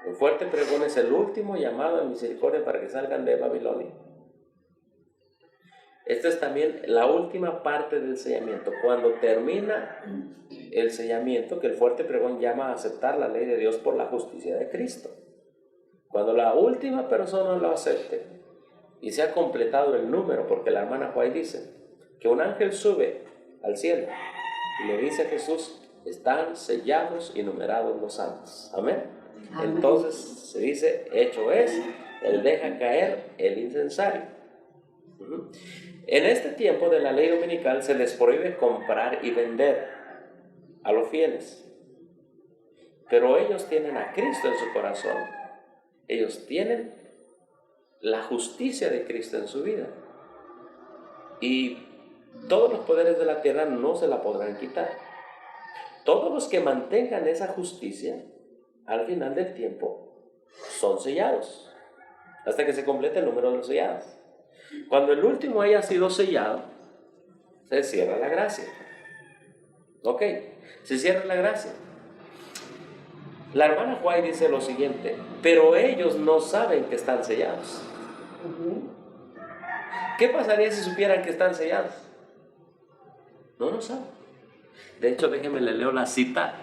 [SPEAKER 1] El fuerte pregón es el último llamado a misericordia para que salgan de Babilonia. Esta es también la última parte del sellamiento. Cuando termina el sellamiento, que el fuerte pregón llama a aceptar la ley de Dios por la justicia de Cristo. Cuando la última persona lo acepte y se ha completado el número, porque la hermana White dice que un ángel sube al cielo y le dice a Jesús, están sellados y numerados los santos. Amén. Entonces se dice, hecho es, él deja caer el incensario. En este tiempo de la ley dominical se les prohíbe comprar y vender a los fieles, pero ellos tienen a Cristo en su corazón. Ellos tienen la justicia de Cristo en su vida y todos los poderes de la tierra no se la podrán quitar. Todos los que mantengan esa justicia al final del tiempo son sellados hasta que se complete el número de los sellados. Cuando el último haya sido sellado, se cierra la gracia. Ok, se cierra la gracia. La hermana White dice lo siguiente, pero ellos no saben que están sellados. ¿Qué pasaría si supieran que están sellados? No lo saben. De hecho, déjenme le leo la cita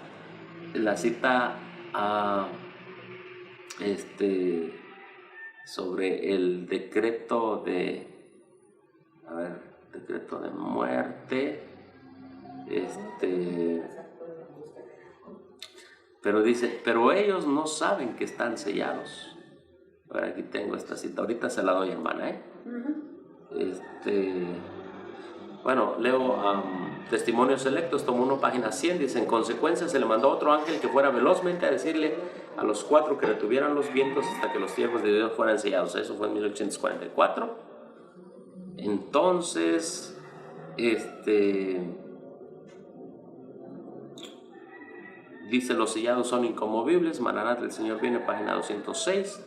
[SPEAKER 1] sobre el decreto decreto de muerte. Pero dice, pero ellos no saben que están sellados. A ver, aquí tengo esta cita, ahorita se la doy, hermana, Bueno, leo Testimonios Selectos, tomo 1, página 100, dice, en consecuencia se le mandó a otro ángel que fuera velozmente a decirle a los 4 que retuvieran los vientos hasta que los siervos de Dios fueran sellados. Eso fue en 1844. Entonces, dice, los sellados son inconmovibles, Maranata, el Señor viene, página 206.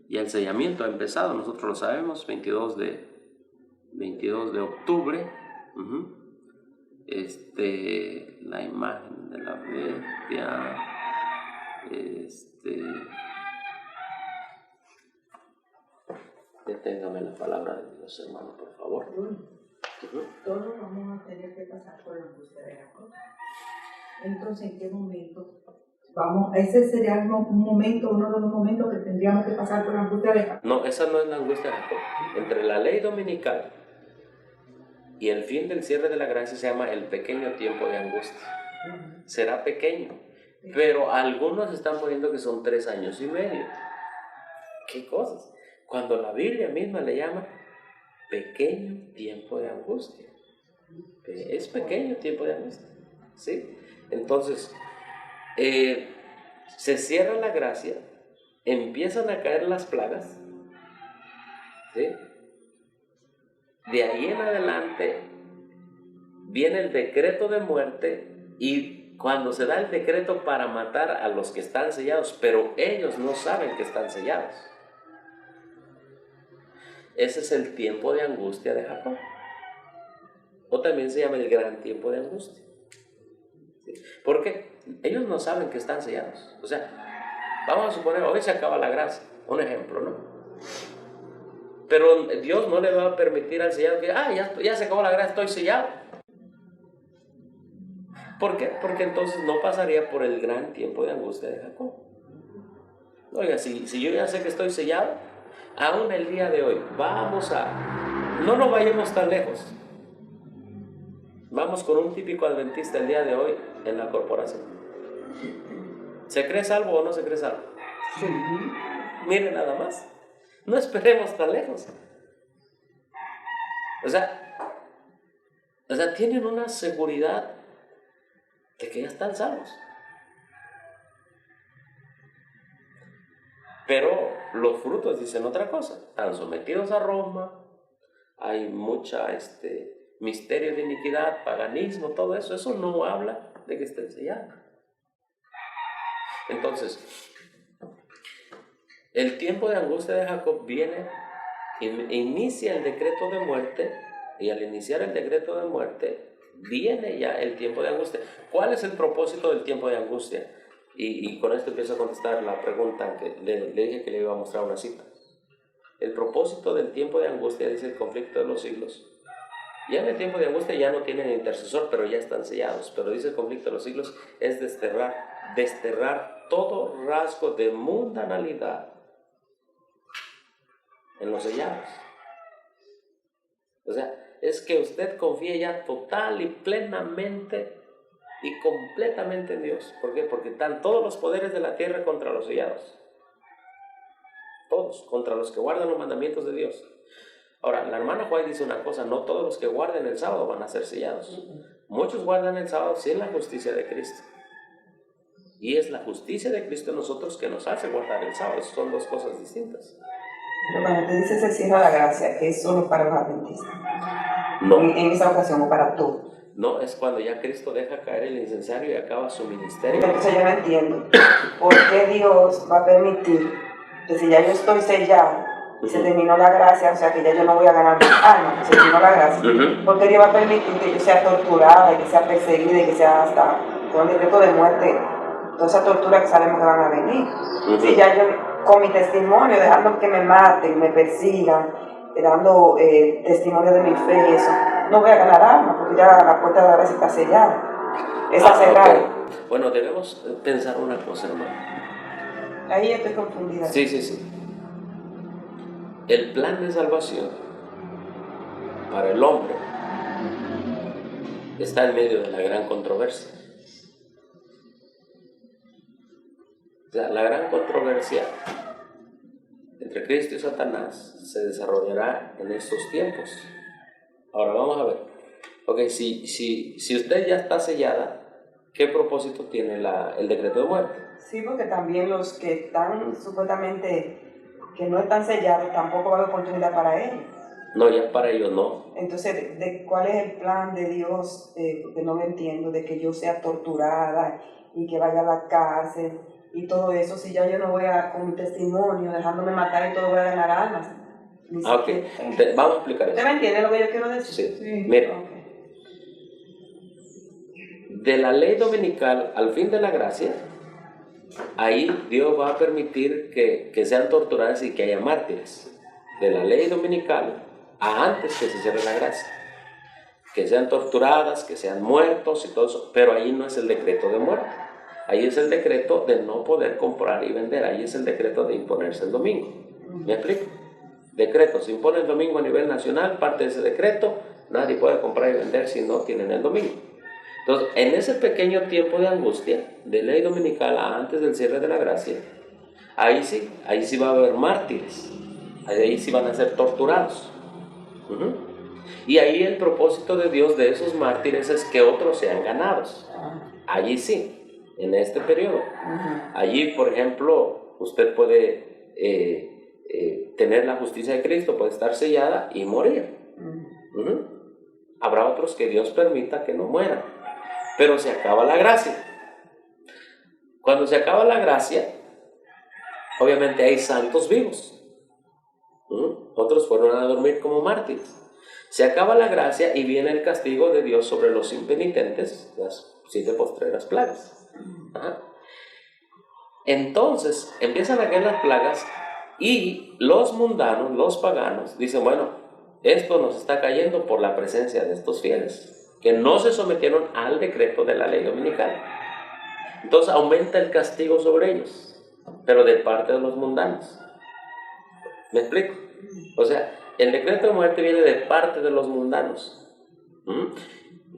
[SPEAKER 1] Ya el sellamiento ha empezado, nosotros lo sabemos, 22 de octubre. La imagen de la bestia. Deténgame la palabra de Dios, hermano, por favor.
[SPEAKER 6] Todos vamos a tener que pasar por la angustia de Jacob. Entonces, ¿en qué momento? Ese sería uno de los momentos que tendríamos que pasar por la angustia de Jacob.
[SPEAKER 1] No, esa no es la angustia de Jacob. Entre la ley dominical y el fin del cierre de la gracia se llama el pequeño tiempo de angustia. Será pequeño, pero algunos están poniendo que son 3 años y medio. ¿Qué cosas? Cuando la Biblia misma le llama pequeño tiempo de angustia. Es pequeño tiempo de angustia, ¿sí? Entonces, se cierra la gracia, empiezan a caer las plagas, ¿sí? De ahí en adelante viene el decreto de muerte, y cuando se da el decreto para matar a los que están sellados, pero ellos no saben que están sellados, ese es el tiempo de angustia de Jacob, o también se llama el gran tiempo de angustia. ¿Sí? ¿Por qué? Ellos no saben que están sellados. O sea, vamos a suponer, hoy se acaba la gracia, un ejemplo, ¿no? Pero Dios no le va a permitir al sellado que, ya se acabó la gracia, estoy sellado. ¿Por qué? Porque entonces no pasaría por el gran tiempo de angustia de Jacob. Oiga, si yo ya sé que estoy sellado, aún el día de hoy, no nos vayamos tan lejos. Vamos con un típico adventista el día de hoy en la corporación. ¿Se cree salvo o no se cree salvo?
[SPEAKER 2] Sí.
[SPEAKER 1] Miren nada más. No esperemos tan lejos. O sea, O sea, tienen una seguridad de que ya están salvos. Pero los frutos dicen otra cosa. Están sometidos a Roma, hay mucha misterio de iniquidad, paganismo, todo eso. Eso no habla de que estén sellados. Entonces, el tiempo de angustia de Jacob viene, inicia el decreto de muerte, y al iniciar el decreto de muerte, viene ya el tiempo de angustia. ¿Cuál es el propósito del tiempo de angustia? Y con esto empiezo a contestar la pregunta que le dije que le iba a mostrar una cita. El propósito del tiempo de angustia dice el conflicto de los siglos. Ya en el tiempo de angustia ya no tienen intercesor, pero ya están sellados. Pero dice el conflicto de los siglos es desterrar todo rasgo de mundanalidad en los sellados. O sea, es que usted confíe ya total y plenamente y completamente en Dios. ¿Por qué? Porque están todos los poderes de la tierra contra los sellados. Todos, contra los que guardan los mandamientos de Dios. Ahora, la hermana Juárez dice una cosa: no todos los que guarden el sábado van a ser sellados. Muchos guardan el sábado sin la justicia de Cristo. Y es la justicia de Cristo en nosotros que nos hace guardar el sábado. Son dos cosas distintas.
[SPEAKER 3] Pero cuando te dices el cielo de la gracia, ¿es solo para los adventistas?
[SPEAKER 1] No.
[SPEAKER 3] En esa ocasión o para todos.
[SPEAKER 1] No, es cuando ya Cristo deja caer el incensario y acaba su ministerio.
[SPEAKER 3] Entonces yo no entiendo por qué Dios va a permitir que si ya yo estoy sellado y se terminó la gracia, o sea que ya yo no voy a ganar mis almas, se terminó la gracia, ¿por qué Dios va a permitir que yo sea torturada, y que sea perseguida, y que sea hasta con el decreto de muerte, toda esa tortura que sabemos que van a venir? Si ya yo con mi testimonio, dejando que me maten, me persigan, dando testimonio de mi fe y eso, no voy a ganar alma, porque ya la puerta de la gracia está sellada, está cerrada.
[SPEAKER 1] Okay. Bueno, debemos pensar una cosa, hermano.
[SPEAKER 3] Ahí estoy confundida.
[SPEAKER 1] Sí. El plan de salvación para el hombre está en medio de la gran controversia. O sea, la gran controversia entre Cristo y Satanás se desarrollará en estos tiempos. Ahora vamos a ver. Ok, si usted ya está sellada, ¿qué propósito tiene el decreto de muerte?
[SPEAKER 3] Sí, porque también los que están supuestamente, que no están sellados, tampoco va a haber oportunidad para ellos.
[SPEAKER 1] No, ya para ellos no.
[SPEAKER 3] Entonces, ¿cuál es el plan de Dios? Porque no lo entiendo, de que yo sea torturada y que vaya a la cárcel y todo eso, si ya yo no voy a, con mi testimonio, dejándome matar y todo, voy a ganar almas.
[SPEAKER 1] Ok, vamos a explicar eso.
[SPEAKER 3] ¿Usted me entiende lo que yo quiero decir?
[SPEAKER 1] Sí. Mire, de la ley dominical al fin de la gracia, ahí Dios va a permitir que sean torturadas y que haya mártires. De la ley dominical a antes que se cierre la gracia, que sean torturadas, que sean muertos y todo eso, pero ahí no es el decreto de muerte. Ahí es el decreto de no poder comprar y vender. Ahí es el decreto de imponerse el domingo. ¿Me explico? Decreto, se impone el domingo a nivel nacional, parte de ese decreto, nadie puede comprar y vender si no tienen el domingo. Entonces, en ese pequeño tiempo de angustia, de ley dominical a antes del cierre de la gracia, ahí sí va a haber mártires, ahí sí van a ser torturados. Y ahí el propósito de Dios de esos mártires es que otros sean ganados. Allí sí. En este periodo. Allí, por ejemplo, usted puede tener la justicia de Cristo, puede estar sellada y morir. Habrá otros que Dios permita que no mueran, pero se acaba la gracia. Cuando se acaba la gracia, obviamente hay santos vivos. Otros fueron a dormir como mártires. Se acaba la gracia y viene el castigo de Dios sobre los impenitentes, las 7 postreras plagas. Entonces empiezan a caer las plagas y los mundanos, los paganos, dicen: bueno, esto nos está cayendo por la presencia de estos fieles que no se sometieron al decreto de la ley dominical. Entonces aumenta el castigo sobre ellos, pero de parte de los mundanos. ¿Me explico? O sea, el decreto de muerte viene de parte de los mundanos.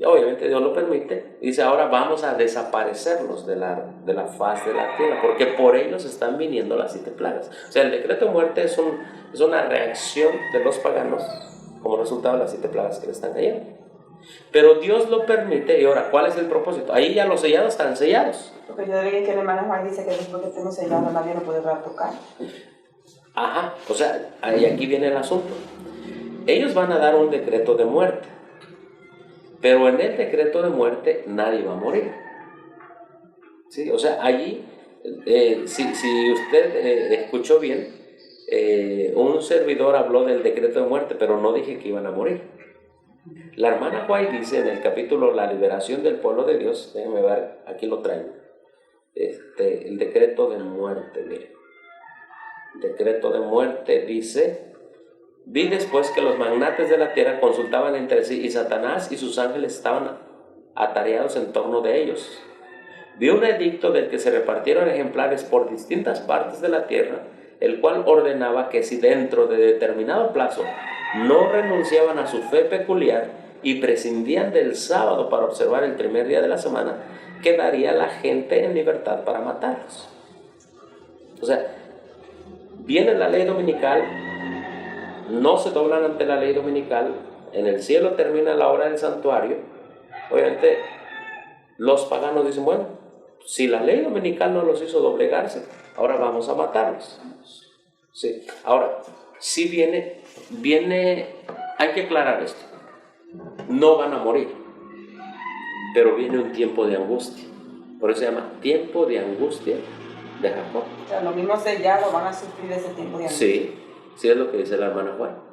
[SPEAKER 1] Y obviamente Dios lo permite. Dice: ahora vamos a desaparecerlos de la faz de la tierra, porque por ellos están viniendo las 7 plagas. O sea, el decreto de muerte es una reacción de los paganos como resultado de las 7 plagas que le están cayendo. Pero Dios lo permite. Y ahora, ¿cuál es el propósito? Ahí ya los sellados están sellados.
[SPEAKER 3] Porque yo leí que el hermano Juan dice que después que estemos sellados nadie nos podrá tocar.
[SPEAKER 1] Ajá, o sea, y aquí viene el asunto. Ellos van a dar un decreto de muerte, pero en el decreto de muerte nadie va a morir. ¿Sí? O sea, allí, si usted escuchó bien, un servidor habló del decreto de muerte, pero no dije que iban a morir. La hermana White dice en el capítulo La liberación del pueblo de Dios, déjenme ver, aquí lo traigo, el decreto de muerte, mire. Decreto de muerte dice: vi después que los magnates de la tierra consultaban entre sí y Satanás y sus ángeles estaban atareados en torno de ellos. Vi un edicto del que se repartieron ejemplares por distintas partes de la tierra, el cual ordenaba que si dentro de determinado plazo no renunciaban a su fe peculiar y prescindían del sábado para observar el primer día de la semana, quedaría la gente en libertad para matarlos. O sea, viene la ley dominical, no se doblan ante la ley dominical, en el cielo termina la hora del santuario. Obviamente los paganos dicen, bueno, si la ley dominical no los hizo doblegarse, ahora vamos a matarlos. Sí. Ahora, si viene, hay que aclarar esto, no van a morir, pero viene un tiempo de angustia, por eso se llama tiempo de angustia de Jacob.
[SPEAKER 3] O sea, los mismos sellados van a sufrir ese tiempo de angustia.
[SPEAKER 1] Sí, es lo que dice la hermana Juan.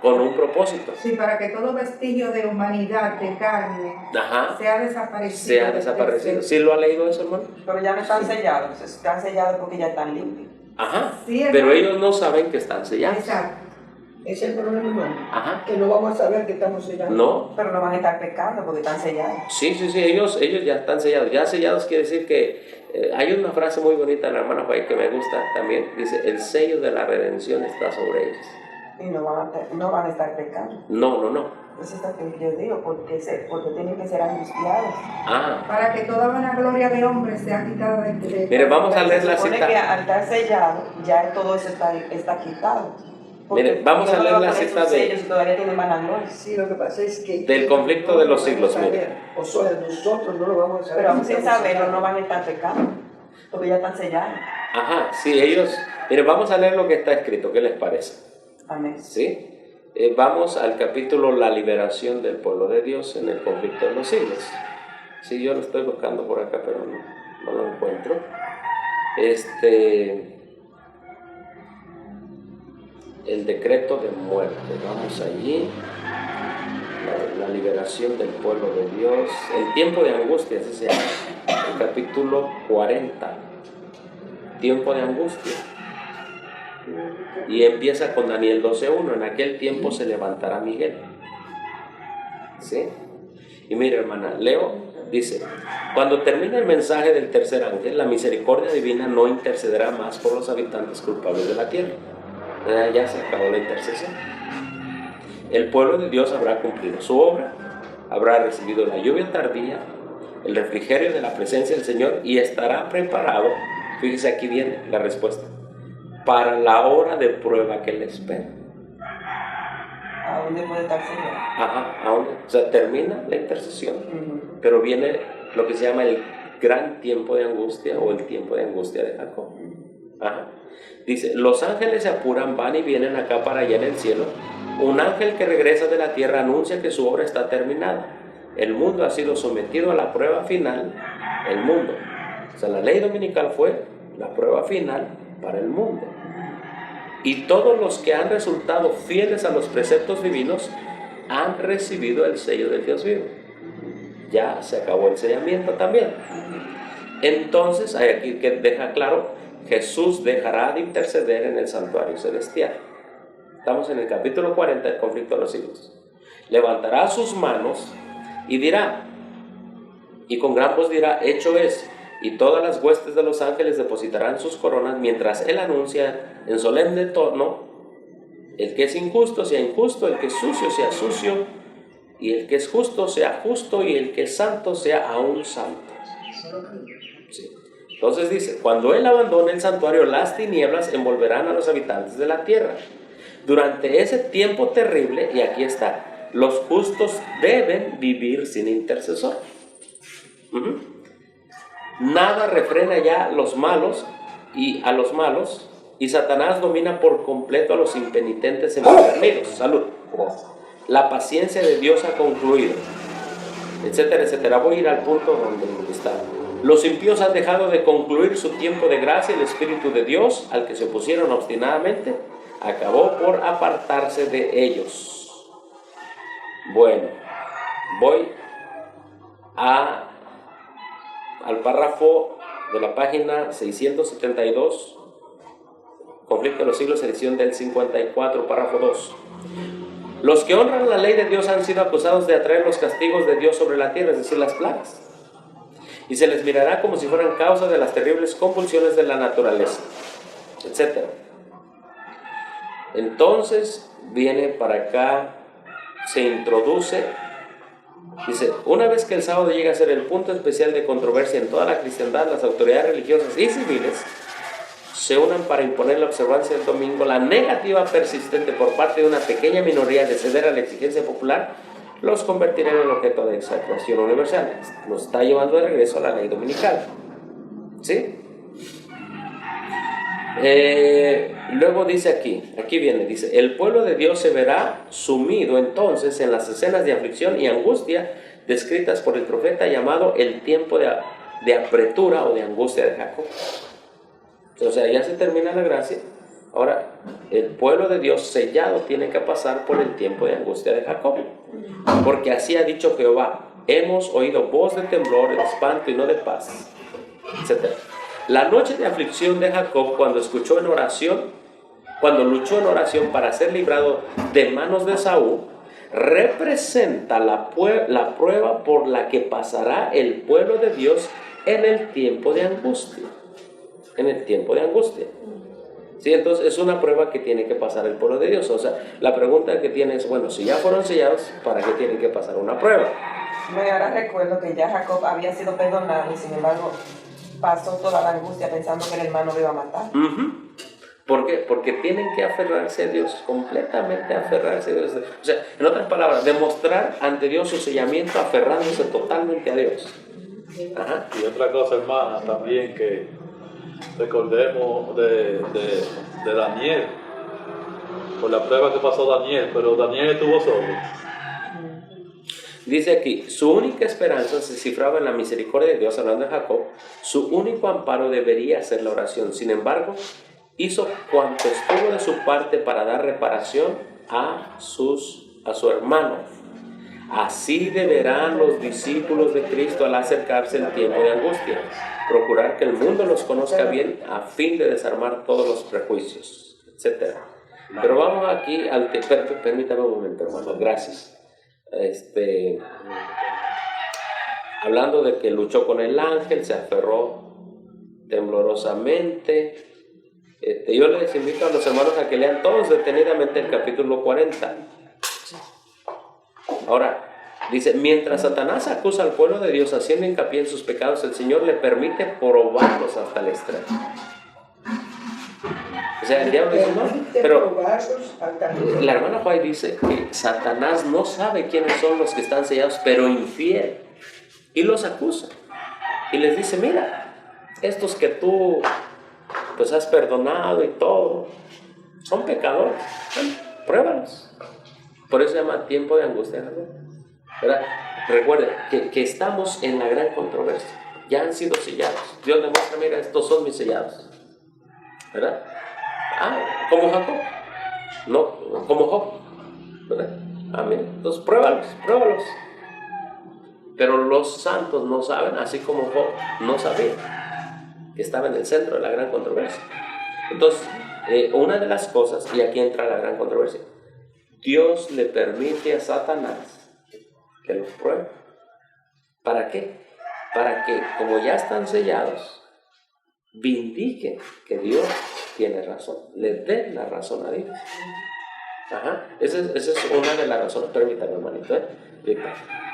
[SPEAKER 1] Con un propósito.
[SPEAKER 6] Sí, para que todo vestigio de humanidad, de carne,
[SPEAKER 1] Ajá,
[SPEAKER 6] sea desaparecido.
[SPEAKER 1] ¿Sí lo ha leído eso, hermano?
[SPEAKER 3] Pero ya no están sellados, están sellados porque ya están limpios.
[SPEAKER 1] Ajá,
[SPEAKER 6] Sí,
[SPEAKER 1] pero
[SPEAKER 6] hermano.
[SPEAKER 1] ellos no saben que están sellados.
[SPEAKER 6] Exacto.
[SPEAKER 2] Es el problema, hermano.
[SPEAKER 1] Ajá,
[SPEAKER 2] Que no vamos a saber que estamos sellados.
[SPEAKER 1] no.
[SPEAKER 3] Pero no van a estar pecando porque están sellados.
[SPEAKER 1] Sí, ellos ya están sellados. Ya sellados quiere decir que hay una frase muy bonita de la hermana Juan que me gusta también. Dice, el sello de la redención está sobre ellos.
[SPEAKER 3] Y no van a estar pecando.
[SPEAKER 1] No.
[SPEAKER 3] Eso es lo que yo digo, porque tienen que ser angustiados.
[SPEAKER 1] Ah,
[SPEAKER 6] Para que toda vanagloria de hombre sea quitada de
[SPEAKER 1] mire, vamos a leer la
[SPEAKER 3] Se supone que
[SPEAKER 1] cita.
[SPEAKER 3] al estar sellado, ya todo eso está quitado.
[SPEAKER 1] Mire, vamos a leer la cita de...
[SPEAKER 3] Ellos todavía tienen vanagloria.
[SPEAKER 2] Sí, lo que pasa es que...
[SPEAKER 1] Del conflicto de los siglos, mire.
[SPEAKER 2] O sea, nosotros no lo vamos a saber.
[SPEAKER 3] Pero aún sin saberlo no van a estar pecando, porque ya están sellados.
[SPEAKER 1] Ajá, sí, ellos... Mire, vamos a leer lo que está escrito. ¿Qué les parece?
[SPEAKER 3] Amén.
[SPEAKER 1] ¿Sí? Vamos al capítulo La liberación del pueblo de Dios en el conflicto de los siglos. Sí, yo lo estoy buscando por acá, pero no lo encuentro. El decreto de muerte. Vamos allí. La liberación del pueblo de Dios. El tiempo de angustia, así se llama. El capítulo 40. Tiempo de angustia. Y empieza con Daniel 12:1. En aquel tiempo se levantará Miguel. ¿Sí? Y mire, hermana, leo, dice: cuando termine el mensaje del tercer ángel, la misericordia divina no intercederá más por los habitantes culpables de la tierra. Ya se acabó la intercesión. El pueblo de Dios habrá cumplido su obra, habrá recibido la lluvia tardía, el refrigerio de la presencia del Señor, y estará preparado, fíjese, aquí viene la respuesta, para la hora de prueba que le espera.
[SPEAKER 3] ¿A dónde puede estar sellado?
[SPEAKER 1] Ajá, ¿a dónde? O sea, termina la intercesión, pero viene lo que se llama el gran tiempo de angustia o el tiempo de angustia de Jacob. Ajá. Dice, los ángeles se apuran, van y vienen acá para allá en el cielo. Un ángel que regresa de la tierra anuncia que su obra está terminada. El mundo ha sido sometido a la prueba final. El mundo. O sea, la ley dominical fue la prueba final para el mundo. Y todos los que han resultado fieles a los preceptos divinos han recibido el sello del Dios vivo. Ya se acabó el sellamiento también. Entonces, hay aquí que deja claro, Jesús dejará de interceder en el santuario celestial. Estamos en el capítulo 40 del conflicto de los siglos. Levantará sus manos y dirá, y con gran voz dirá, hecho es. Y todas las huestes de los ángeles depositarán sus coronas mientras él anuncia en solemne tono: el que es injusto sea injusto, el que es sucio sea sucio, y el que es justo sea justo, y el que es santo sea aún santo. Sí. Entonces dice, cuando él abandone el santuario, las tinieblas envolverán a los habitantes de la tierra. Durante ese tiempo terrible, y aquí está, los justos deben vivir sin intercesor. Nada refrena ya a los malos, y Satanás domina por completo a los impenitentes empedernidos. Salud. La paciencia de Dios ha concluido, etcétera, etcétera. Voy a ir al punto donde está. Los impíos han dejado de concluir su tiempo de gracia y el Espíritu de Dios, al que se opusieron obstinadamente, acabó por apartarse de ellos. Bueno, voy al párrafo de la página 672, Conflicto de los Siglos, edición del 54, párrafo 2. Los que honran la ley de Dios han sido acusados de atraer los castigos de Dios sobre la tierra, es decir, las plagas, y se les mirará como si fueran causa de las terribles convulsiones de la naturaleza, etc. Entonces viene para acá, se introduce, dice: una vez que el sábado llega a ser el punto especial de controversia en toda la cristiandad, las autoridades religiosas y civiles se unan para imponer la observancia del domingo. La negativa persistente por parte de una pequeña minoría de ceder a la exigencia popular los convertirá en el objeto de exaltación universal. Nos está llevando de regreso a la ley dominical, ¿sí? Luego dice aquí viene, dice: el pueblo de Dios se verá sumido entonces en las escenas de aflicción y angustia descritas por el profeta, llamado el tiempo de apretura o de angustia de Jacob. O sea, ya se termina la gracia. Ahora, el pueblo de Dios sellado tiene que pasar por el tiempo de angustia de Jacob, porque así ha dicho Jehová: hemos oído voz de temblor, de espanto y no de paz, etc. La noche de aflicción de Jacob, cuando luchó en oración para ser librado de manos de Saúl, representa la prueba por la que pasará el pueblo de Dios en el tiempo de angustia. En el tiempo de angustia. Sí, entonces es una prueba que tiene que pasar el pueblo de Dios. O sea, la pregunta que tiene es: bueno, si ya fueron sellados, ¿para qué tienen que pasar una prueba?
[SPEAKER 3] No, y ahora recuerdo que ya Jacob había sido perdonado y sin embargo pasó toda la angustia pensando que el hermano lo iba a matar.
[SPEAKER 1] ¿Por qué? Porque tienen que aferrarse a Dios, completamente aferrarse a Dios. O sea, en otras palabras, demostrar ante Dios su sellamiento aferrándose totalmente a Dios. Ajá.
[SPEAKER 4] Y otra cosa, hermana, también que recordemos de Daniel, por la prueba que pasó Daniel, pero Daniel estuvo solo.
[SPEAKER 1] Dice aquí: su única esperanza se cifraba en la misericordia de Dios, hablando de Jacob. Su único amparo debería ser la oración. Sin embargo, hizo cuanto estuvo de su parte para dar reparación a su hermano. Así deberán los discípulos de Cristo, al acercarse el tiempo de angustia, procurar que el mundo los conozca bien, a fin de desarmar todos los prejuicios, etc. Pero vamos aquí permítame un momento, hermano, gracias. Hablando de que luchó con el ángel, se aferró temblorosamente. Yo les invito a los hermanos a que lean todos detenidamente el capítulo 40. Ahora, dice: mientras Satanás acusa al pueblo de Dios haciendo hincapié en sus pecados, el Señor le permite probarlos hasta el extremo. O sea, el diablo dice: no, pero la hermana Juárez dice que Satanás no sabe quiénes son los que están sellados, pero infiere, y los acusa y les dice: mira, estos que tú pues has perdonado y todo, son pecadores, bueno, pruébalos. Por eso se llama tiempo de angustia, ¿verdad? Recuerden que estamos en la gran controversia. Ya han sido sellados. Dios demuestra: mira, estos son mis sellados, ¿verdad? Como Jacob, no como Job, ¿verdad? Mira, entonces pruébalos. Pero los santos no saben, así como Job no sabía que estaba en el centro de la gran controversia. Entonces, una de las cosas, y aquí entra la gran controversia, Dios le permite a Satanás que los pruebe. ¿Para qué? Para que, como ya están sellados, vindiquen que Dios tiene razón, le den la razón a Dios. Esa es una de las razones. Permítame, hermanito.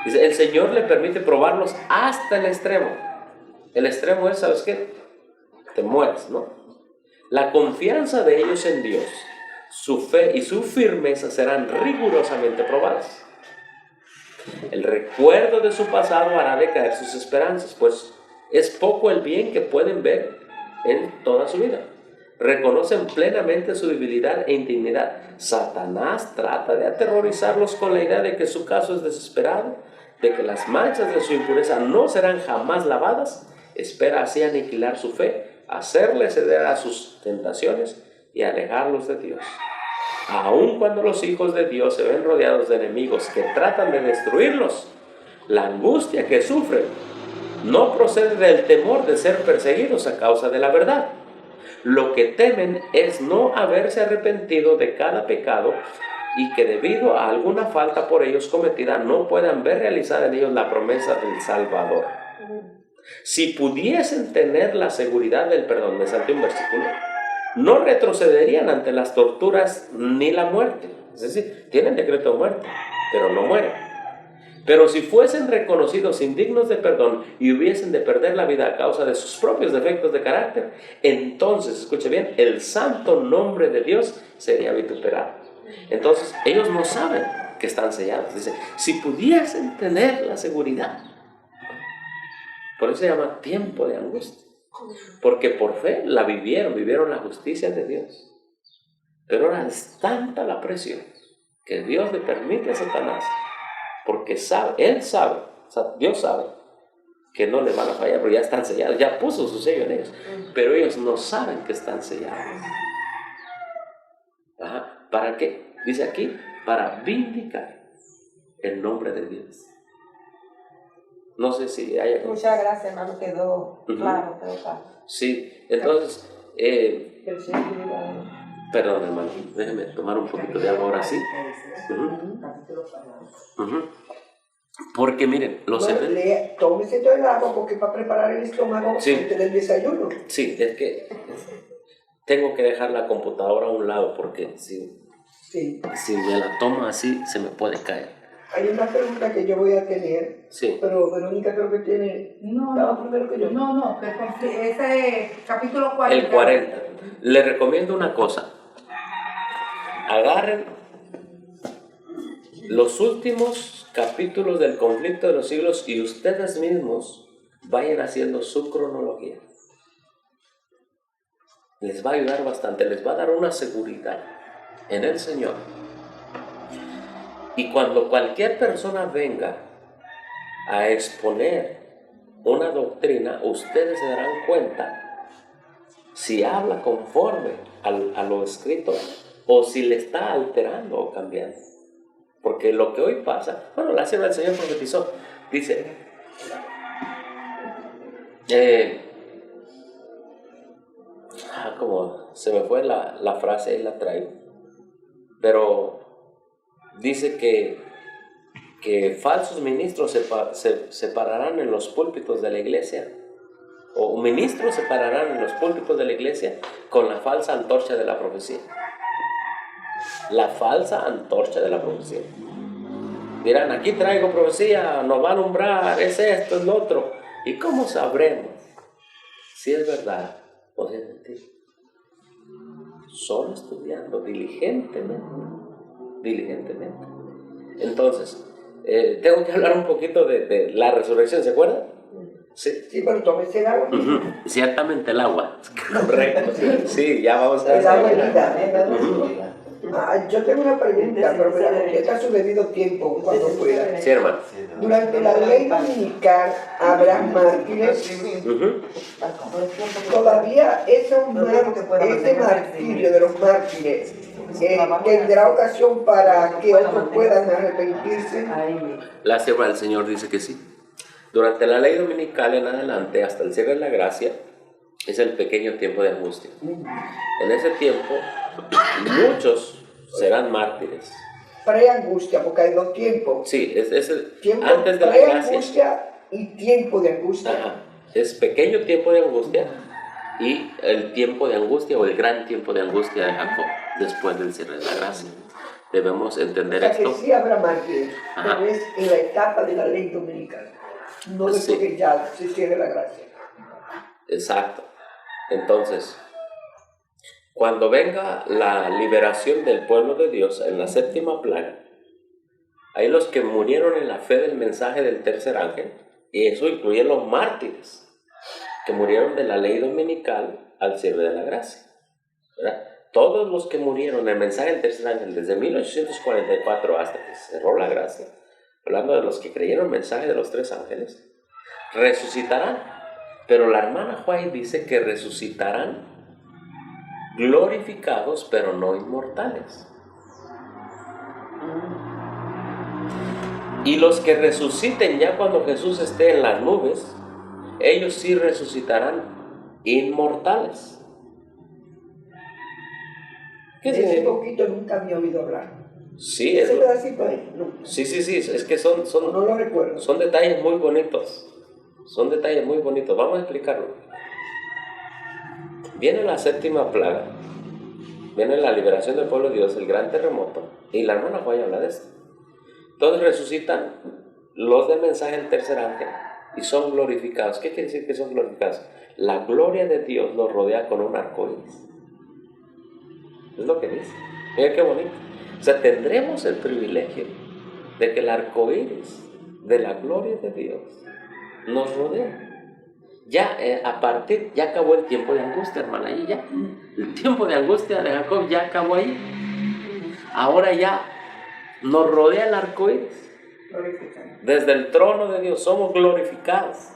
[SPEAKER 1] Dice: el Señor le permite probarlos hasta el extremo. El extremo es, ¿sabes qué? Te mueres, ¿no? La confianza de ellos en Dios, su fe y su firmeza serán rigurosamente probadas. El recuerdo de su pasado hará decaer sus esperanzas, pues es poco el bien que pueden ver en toda su vida. Reconocen plenamente su debilidad e indignidad. Satanás trata de aterrorizarlos con la idea de que su caso es desesperado, de que las manchas de su impureza no serán jamás lavadas. Espera así aniquilar su fe, hacerles ceder a sus tentaciones y alejarlos de Dios. Aun cuando los hijos de Dios se ven rodeados de enemigos que tratan de destruirlos, la angustia que sufren no procede del temor de ser perseguidos a causa de la verdad. Lo que temen es no haberse arrepentido de cada pecado y que debido a alguna falta por ellos cometida no puedan ver realizada en ellos la promesa del Salvador. Si pudiesen tener la seguridad del perdón, me salté un versículo, no retrocederían ante las torturas ni la muerte. Es decir, tienen decreto de muerte, pero no mueren. Pero si fuesen reconocidos indignos de perdón y hubiesen de perder la vida a causa de sus propios defectos de carácter, entonces, escuche bien, el santo nombre de Dios sería vituperado. Entonces, ellos no saben que están sellados. Dice, si pudiesen tener la seguridad. Por eso se llama tiempo de angustia. Porque por fe la vivieron la justicia de Dios. Pero ahora es tanta la presión que Dios le permite a Satanás, porque Dios sabe que no le van a fallar, pero ya están sellados, ya puso su sello en ellos, pero ellos no saben que están sellados. Ajá. ¿Para qué? Dice aquí, para vindicar el nombre de Dios. No sé si hay...
[SPEAKER 3] Muchas gracias, hermano, quedó claro, quedó claro.
[SPEAKER 1] Sí, entonces, perdón, hermano, déjeme tomar un poquito de agua ahora sí. Porque miren,
[SPEAKER 2] tómese todo el agua porque para preparar el estómago antes del desayuno.
[SPEAKER 1] Sí, es que tengo que dejar la computadora a un lado porque si me la tomo así se me puede caer.
[SPEAKER 2] Hay una pregunta que yo voy a tener, pero Verónica creo que tiene... primero que yo.
[SPEAKER 6] No, ese capítulo 40.
[SPEAKER 1] El 40. Le recomiendo una cosa. Agarren los últimos capítulos del conflicto de los siglos y ustedes mismos vayan haciendo su cronología. Les va a ayudar bastante, les va a dar una seguridad en el Señor. Y cuando cualquier persona venga a exponer una doctrina, ustedes se darán cuenta si habla conforme a lo escrito o si le está alterando o cambiando. Porque lo que hoy pasa, bueno, la sierva del Señor profetizó, dice, como se me fue la frase y la traigo, pero dice que falsos ministros se pararán en los púlpitos de la iglesia, o ministros se pararán en los púlpitos de la iglesia con la falsa antorcha de la profecía. La falsa antorcha de la profecía. Dirán, aquí traigo profecía, nos va a alumbrar, es esto, es lo otro. ¿Y cómo sabremos si es verdad o si es mentira? Solo estudiando diligentemente. Entonces, tengo que hablar un poquito de la resurrección, ¿se acuerdan?
[SPEAKER 2] Sí, pero tómese el agua.
[SPEAKER 1] Ciertamente el agua, correcto. Sí, ya vamos a
[SPEAKER 2] ver. El agua hervida. Yo tengo una pregunta, pero me la contesta a su debido tiempo, cuando pueda.
[SPEAKER 1] Sí, hermano.
[SPEAKER 2] Durante la ley dominical habrá mártires. Todavía ese martirio de los mártires tendrá ocasión para que otros puedan arrepentirse.
[SPEAKER 1] La sierva del Señor dice que sí. Durante la ley dominical en adelante, hasta el cierre de la gracia, es el pequeño tiempo de angustia. En ese tiempo, muchos serán mártires.
[SPEAKER 2] Pre-angustia, porque hay dos tiempos.
[SPEAKER 1] Sí, es el
[SPEAKER 2] tiempo
[SPEAKER 1] antes de la gracia.
[SPEAKER 2] Pre-angustia y tiempo de angustia.
[SPEAKER 1] Ajá. Es pequeño tiempo de angustia y el tiempo de angustia o el gran tiempo de angustia de Jacob después del cierre de la gracia. Debemos entender esto.
[SPEAKER 2] Que sí habrá mártires, pero es en la etapa de la ley dominical, no después que ya se cierre la gracia.
[SPEAKER 1] Exacto. Entonces, cuando venga la liberación del pueblo de Dios en la séptima plaga, Hay los que murieron en la fe del mensaje del tercer ángel, y eso incluye los mártires, que murieron de la ley dominical al sierve de la gracia, ¿verdad? Todos los que murieron en el mensaje del tercer ángel desde 1844 hasta que cerró la gracia, hablando de los que creyeron el mensaje de los tres ángeles, resucitarán. Pero la hermana White dice que resucitarán glorificados, pero no inmortales. Y los que resuciten ya cuando Jesús esté en las nubes, ellos sí resucitarán inmortales. ¿Qué
[SPEAKER 2] Ese
[SPEAKER 1] significa?
[SPEAKER 2] poquito nunca había oído hablar.
[SPEAKER 1] Sí,
[SPEAKER 2] Ese pedacito ahí, no.
[SPEAKER 1] sí, es que son
[SPEAKER 2] No lo recuerdo.
[SPEAKER 1] son detalles muy bonitos. Son detalles muy bonitos. Vamos a explicarlo. Viene la séptima plaga, viene la liberación del pueblo de Dios, el gran terremoto, y la hermana Juan habla de esto. Entonces resucitan los del mensaje del tercer ángel y son glorificados. ¿Qué quiere decir que son glorificados? La gloria de Dios los rodea con un arco iris. Es lo que dice. Mira qué bonito. O sea, tendremos el privilegio de que el arco iris de la gloria de Dios nos rodea. Ya ya acabó el tiempo de angustia, hermana, y ya el tiempo de angustia de Jacob ya acabó ahí. Ahora ya nos rodea el arco iris. Desde el trono de Dios somos glorificados,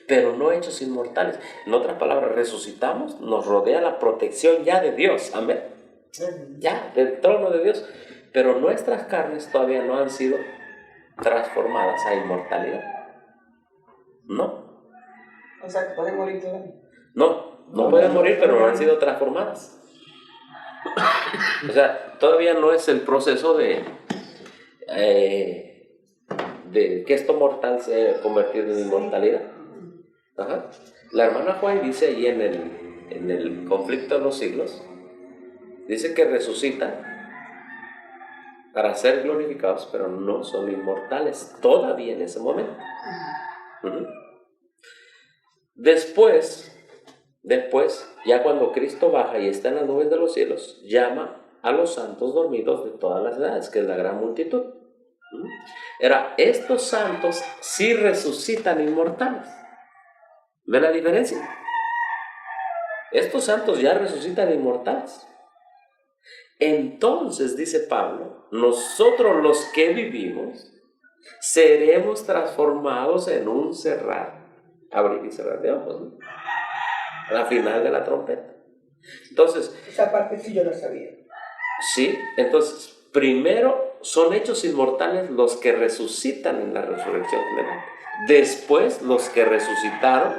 [SPEAKER 1] pero no hechos inmortales. En otras palabras, resucitamos, nos rodea la protección ya de Dios, amén. Ya, del trono de Dios, pero nuestras carnes todavía no han sido transformadas a inmortalidad. No.
[SPEAKER 3] O sea, que pueden morir todavía.
[SPEAKER 1] No pueden morir, pero no han sido transformadas. O sea, todavía no es el proceso de que esto mortal se ha convertido en inmortalidad. Ajá. La hermana Juan dice ahí en el conflicto de los siglos, dice que resucitan para ser glorificados, pero no son inmortales todavía en ese momento. Uh-huh. Después, ya cuando Cristo baja y está en las nubes de los cielos, llama a los santos dormidos de todas las edades, que es la gran multitud. Estos santos sí resucitan inmortales. ¿Ve la diferencia? Estos santos ya resucitan inmortales. Entonces, dice Pablo, nosotros los que vivimos seremos transformados en un abrir y cerrar de ojos, ¿no? A la final de la trompeta. Entonces,
[SPEAKER 2] esa parte sí yo la sabía.
[SPEAKER 1] Sí, entonces, primero son hechos inmortales los que resucitan en la resurrección general. Después, los que resucitaron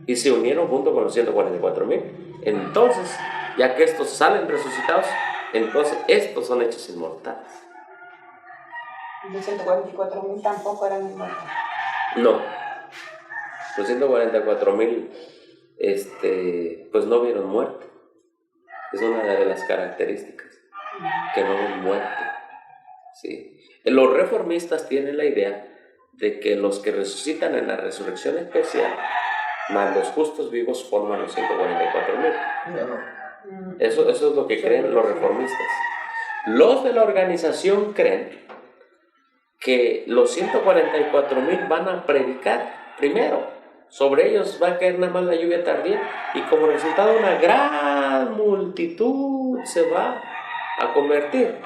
[SPEAKER 1] y se unieron junto con los 144,000. Entonces, ya que estos salen resucitados, entonces estos son hechos inmortales.
[SPEAKER 3] Los 144,000 tampoco eran inmortales.
[SPEAKER 1] No. Los 144,000 pues no vieron muerte. Es una de las características, que no ven muerte. ¿Sí? Los reformistas tienen la idea de que los que resucitan en la resurrección especial, más los justos vivos, forman los 144,000. Eso es lo que creen los reformistas. Los de la organización creen que los 144,000 van a predicar primero. Sobre ellos va a caer nada más la lluvia tardía y como resultado una gran multitud se va a convertir.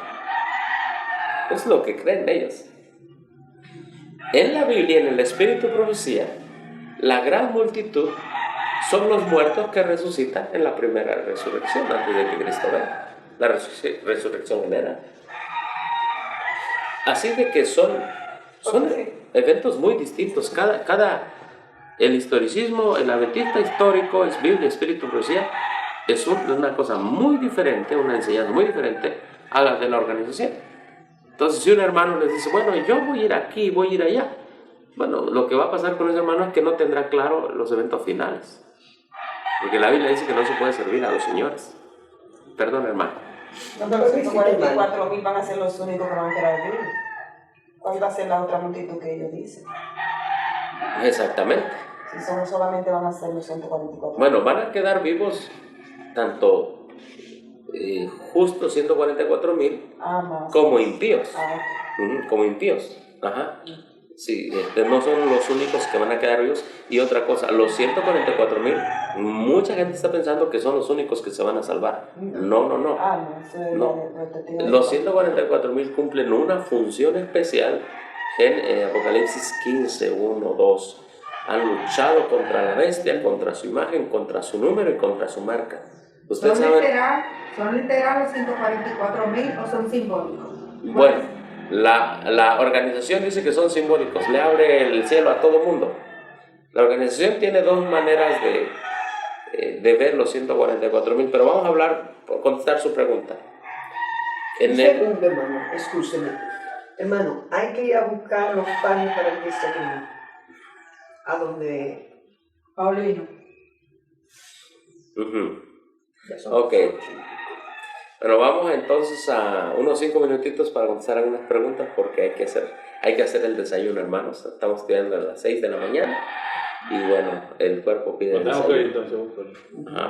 [SPEAKER 1] Es lo que creen ellos. En la Biblia, en el Espíritu de Profecía, la gran multitud son los muertos que resucitan en la primera resurrección antes de que Cristo venga, la resurrección general. Así de que son eventos muy distintos. El historicismo, el adventista histórico, es Biblia, Espíritu, Profecía, es una cosa muy diferente, una enseñanza muy diferente a la de la organización. Entonces, si un hermano les dice, bueno, yo voy a ir aquí, voy a ir allá, bueno, lo que va a pasar con ese hermano es que no tendrá claro los eventos finales. Porque la Biblia dice que no se puede servir a los señores. Perdón, hermano.
[SPEAKER 3] No, pero los 144,000 van a ser los únicos que van a quedar vivos. ¿Cuál va a ser la otra multitud que ellos dicen?
[SPEAKER 1] Exactamente.
[SPEAKER 3] Si solamente van a ser los 144,000.
[SPEAKER 1] Bueno, van a quedar vivos tanto justos 144,000 como impíos. Como impíos. Ajá. Sí, no son los únicos que van a quedar vivos. Y otra cosa, los 144,000, mucha gente está pensando que son los únicos que se van a salvar. No. No. Los 144,000 cumplen una función especial en Apocalipsis 15, 1, 2. Han luchado contra la bestia, contra su imagen, contra su número y contra su marca. ¿Ustedes saben?
[SPEAKER 6] ¿Son literal los 144,000 o son simbólicos?
[SPEAKER 1] Bueno, la organización dice que son simbólicos, le abre el cielo a todo mundo. La organización tiene dos maneras de ver los 144,000, pero vamos a hablar, por contestar su pregunta.
[SPEAKER 2] Un segundo, hermano, escúcheme. Hermano, hay que ir a buscar los panes para el desayuno. ¿A dónde?
[SPEAKER 6] Paulino.
[SPEAKER 1] Ok. Bueno, vamos entonces a unos 5 minutitos para contestar algunas preguntas porque hay que hacer el desayuno, hermanos. Estamos estudiando a las 6 de la mañana y bueno, el cuerpo pide el desayuno.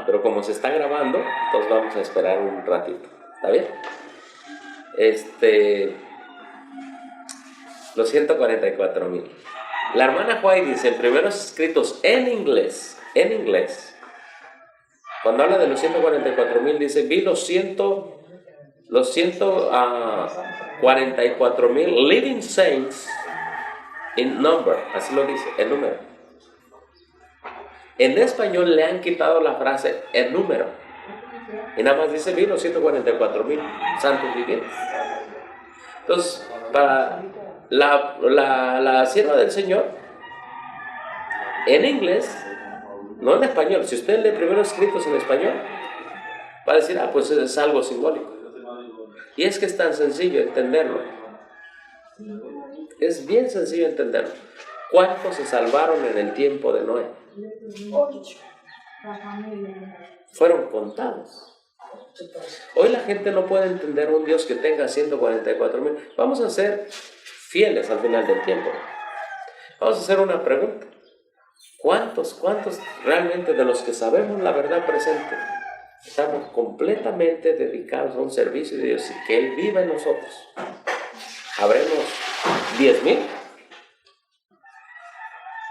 [SPEAKER 1] Pero como se está grabando, entonces vamos a esperar un ratito. ¿Está bien? Los 144,000. La hermana White dice en primeros escritos en inglés, cuando habla de los 144,000 dice, vi los 144,000 living saints in number, así lo dice, el número. En español le han quitado la frase el número y nada más dice vi los 144,000 santos vivientes. Entonces, para la sierva del Señor, en inglés, no en español, si usted lee primeros escritos en español, va a decir, pues es algo simbólico. Y es que es tan sencillo entenderlo. Es bien sencillo entenderlo. ¿Cuántos se salvaron en el tiempo de Noé?
[SPEAKER 2] 8.
[SPEAKER 1] Fueron contados. Hoy la gente no puede entender un Dios que tenga 144,000. Vamos a ser fieles al final del tiempo. Vamos a hacer una pregunta. ¿Cuántos realmente de los que sabemos la verdad presente estamos completamente dedicados a un servicio de Dios y que Él viva en nosotros? ¿Habremos 10,000?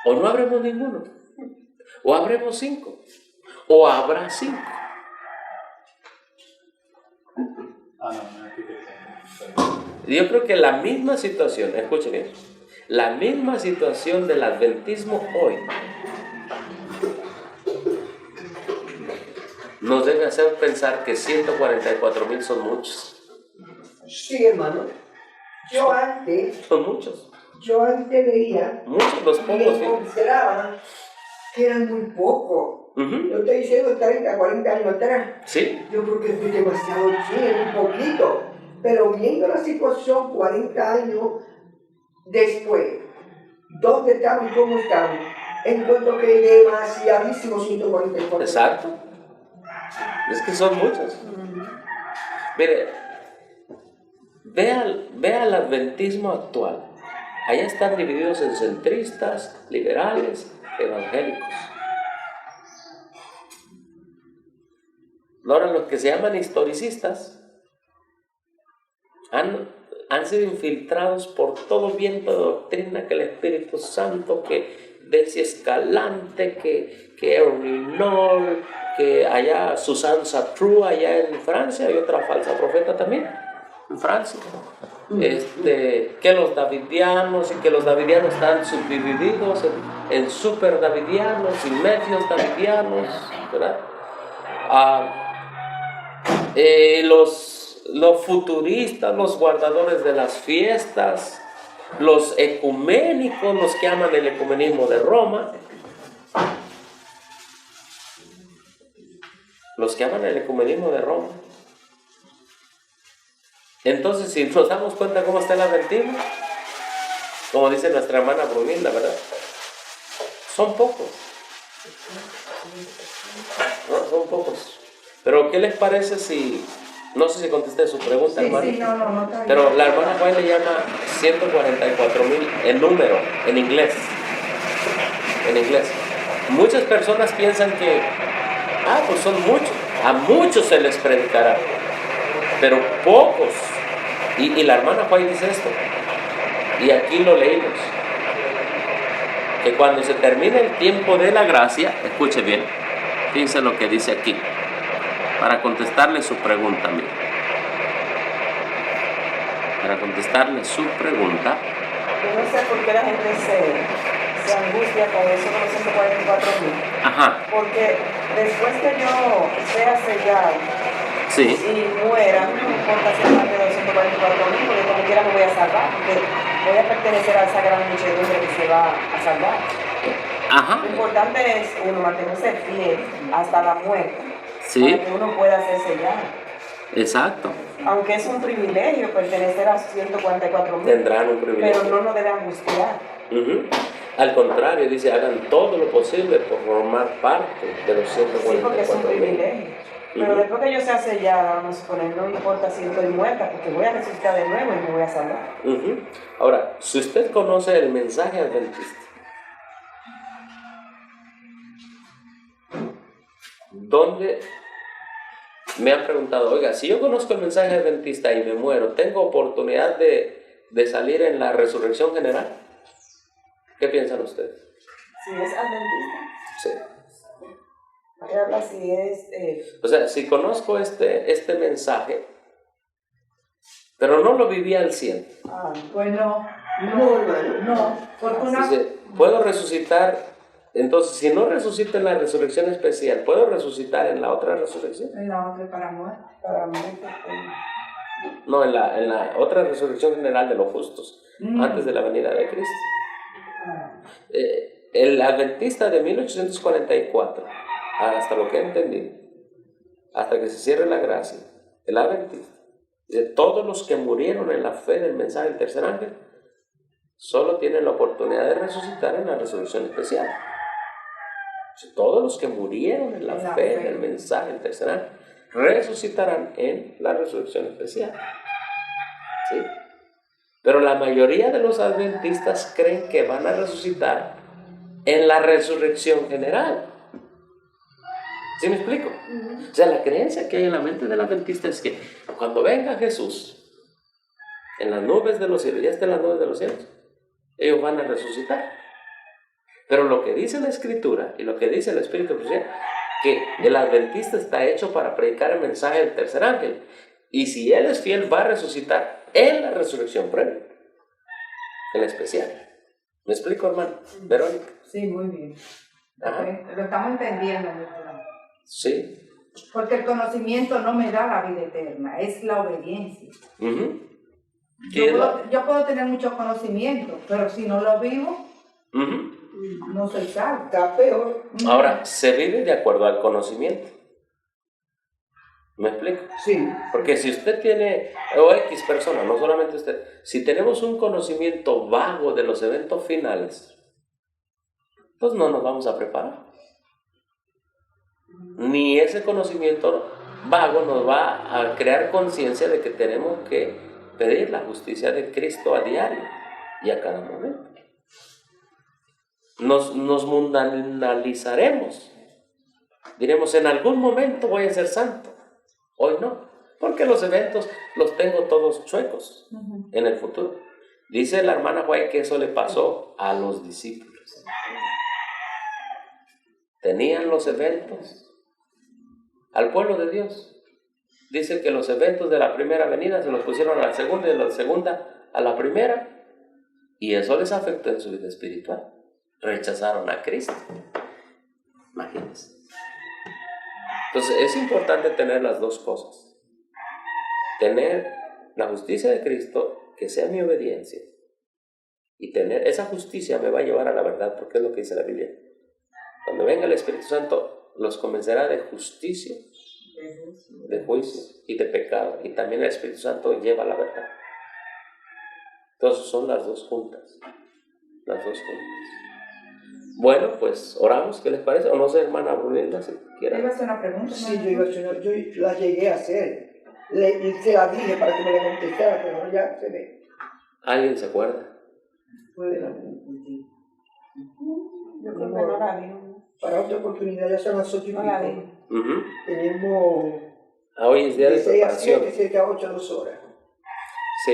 [SPEAKER 1] ¿O no habremos ninguno? ¿O habremos 5? ¿O habrá 5? Yo creo que la misma situación, escuchen bien, la misma situación del adventismo hoy nos debe hacer pensar que 144,000 son muchos.
[SPEAKER 2] Sí, hermano.
[SPEAKER 1] Son muchos.
[SPEAKER 2] Yo antes leía
[SPEAKER 1] muchos los pocos
[SPEAKER 2] y consideraba que eran muy pocos. Yo estoy diciendo 30, 40 años atrás.
[SPEAKER 1] Sí.
[SPEAKER 2] Yo creo que es demasiado chido, un poquito. Pero viendo la situación 40 años después, ¿dónde estamos y cómo estamos? Encuentro que es demasiadísimo 144.
[SPEAKER 1] Exacto. Es que son muchos. Mire, vea el adventismo actual. Allá están divididos en centristas, liberales, evangélicos. Ahora los que se llaman historicistas han sido infiltrados por todo viento de doctrina, que el Espíritu Santo, que Desi Escalante, que Erinol, que allá Susan Satrou allá en Francia, hay otra falsa profeta también en Francia, que los davidianos, y que los davidianos están subdivididos en super davidianos y medios davidianos, ¿verdad? Los futuristas, los guardadores de las fiestas, los ecuménicos, los que aman el ecumenismo de Roma, Entonces, si nos damos cuenta cómo está el adventismo, como dice nuestra hermana Brunilda, ¿verdad? Son pocos. No, son pocos. Pero, ¿qué les parece si... No sé si contesté su pregunta, hermano.
[SPEAKER 6] Sí, no está bien.
[SPEAKER 1] Pero la hermana Juan le llama 144,000 en número, en inglés. Muchas personas piensan que, pues son muchos. A muchos se les predicará, pero pocos. Y la hermana Juan dice esto: Y aquí lo leímos. Que cuando se termine el tiempo de la gracia, escuche bien, fíjense lo que dice aquí, para contestarle su pregunta, mire. Para contestarle su pregunta.
[SPEAKER 3] Yo no sé por qué la gente se angustia con eso de los 144.000.
[SPEAKER 1] Ajá.
[SPEAKER 3] Porque después que yo sea sellado
[SPEAKER 1] Sí.
[SPEAKER 3] y muera, no me importa si es más de 244.000, porque como quiera me voy a salvar, porque voy a pertenecer a esa gran muchedumbre que se va a salvar.
[SPEAKER 1] Ajá.
[SPEAKER 3] Lo importante es uno mantenerse fiel hasta la muerte,
[SPEAKER 1] Sí.
[SPEAKER 3] para que uno pueda ser sellado.
[SPEAKER 1] Exacto.
[SPEAKER 3] Aunque es un privilegio pertenecer a 144.000,
[SPEAKER 1] Tendrán un privilegio.
[SPEAKER 3] pero no nos debe angustiar.
[SPEAKER 1] Ujú. Al contrario, dice, hagan todo lo posible por formar parte de los
[SPEAKER 3] Sí, porque es un
[SPEAKER 1] 144.000.
[SPEAKER 3] privilegio. Pero después que yo sea sellada, vamos a suponer, no importa si estoy muerta, porque voy a resucitar de nuevo y me voy a salvar.
[SPEAKER 1] Ujú. Ahora, si usted conoce el mensaje adventista, ¿dónde me han preguntado, oiga, si yo conozco el mensaje adventista y me muero, ¿tengo oportunidad de salir en la resurrección general? ¿Qué piensan ustedes?
[SPEAKER 3] Si es adventista,
[SPEAKER 1] Sí.
[SPEAKER 3] hay que hablar si es...
[SPEAKER 1] O sea, si conozco este mensaje, pero no lo viví al 100.
[SPEAKER 6] Pues no,
[SPEAKER 2] No, hermano.
[SPEAKER 6] no, porque una...
[SPEAKER 1] Dice, ¿puedo resucitar? Entonces, si no resucito en la resurrección especial, ¿puedo resucitar en la otra resurrección?
[SPEAKER 6] En la otra para muerte.
[SPEAKER 3] para muerte.
[SPEAKER 1] No, en la otra resurrección general de los justos, antes de la venida de Cristo. El adventista de 1844, hasta lo que he entendido, hasta que se cierre la gracia, el adventista, de todos los que murieron en la fe del mensaje del tercer ángel, solo tienen la oportunidad de resucitar en la resurrección especial. Todos los que murieron en la fe del mensaje del tercer ángel resucitarán en la resurrección especial. ¿Sí? Pero la mayoría de los adventistas creen que van a resucitar en la resurrección general. ¿Sí me explico? O sea, la creencia que hay en la mente del adventista es que cuando venga Jesús en las nubes de los cielos, ya está en las nubes de los cielos, ellos van a resucitar. Pero lo que dice la Escritura y lo que dice el Espíritu Profético, que el adventista está hecho para predicar el mensaje del tercer ángel. Y si él es fiel, va a resucitar en la resurrección previa, en la especial. ¿Me explico, hermano? Verónica.
[SPEAKER 6] Sí, muy bien.
[SPEAKER 1] Ajá.
[SPEAKER 6] Lo estamos entendiendo, mi hermano.
[SPEAKER 1] Sí.
[SPEAKER 6] Porque el conocimiento no me da la vida eterna, es la obediencia.
[SPEAKER 1] Uh-huh.
[SPEAKER 6] Yo puedo tener mucho conocimiento, pero si no lo vivo, no soy salvo.
[SPEAKER 2] Está peor.
[SPEAKER 1] Ahora, se vive de acuerdo al conocimiento. ¿Me explico?
[SPEAKER 2] Sí.
[SPEAKER 1] Porque si usted tiene, o X persona, no solamente usted, si tenemos un conocimiento vago de los eventos finales, pues no nos vamos a preparar. Ni ese conocimiento vago nos va a crear conciencia de que tenemos que pedir la justicia de Cristo a diario y a cada momento. Nos mundanalizaremos. Diremos, en algún momento voy a ser santo. Hoy no, porque los eventos los tengo todos chuecos en el futuro. Dice la hermana White que eso le pasó a los discípulos. Tenían los eventos al pueblo de Dios. Dice que los eventos de la primera venida se los pusieron a la segunda y de la segunda a la primera, y eso les afectó en su vida espiritual. Rechazaron a Cristo. Imagínense. Entonces es importante tener las dos cosas. Tener la justicia de Cristo, que sea mi obediencia, y tener esa justicia me va a llevar a la verdad, porque es lo que dice la Biblia. Cuando venga el Espíritu Santo, los convencerá de justicia, de juicio y de pecado, y también el Espíritu Santo lleva la verdad. Entonces son las dos juntas. Las dos juntas. Bueno, pues oramos, ¿qué les parece? O no sé, hermana Brunilda, si quiera.
[SPEAKER 6] ¿Iba a hacer una pregunta?
[SPEAKER 2] Sí, yo la llegué a hacer. Se la dije para que me la contestara, pero ya se ve.
[SPEAKER 1] ¿Alguien se acuerda?
[SPEAKER 2] Puede la
[SPEAKER 3] Yo creo que no la vi.
[SPEAKER 2] Para otra oportunidad, ya son las 8:30.
[SPEAKER 3] No la vi.
[SPEAKER 2] Tenemos
[SPEAKER 1] Hoy es día de
[SPEAKER 2] 6 a 7,
[SPEAKER 1] preparación.
[SPEAKER 2] 7 a 8, 2 horas.
[SPEAKER 1] Sí,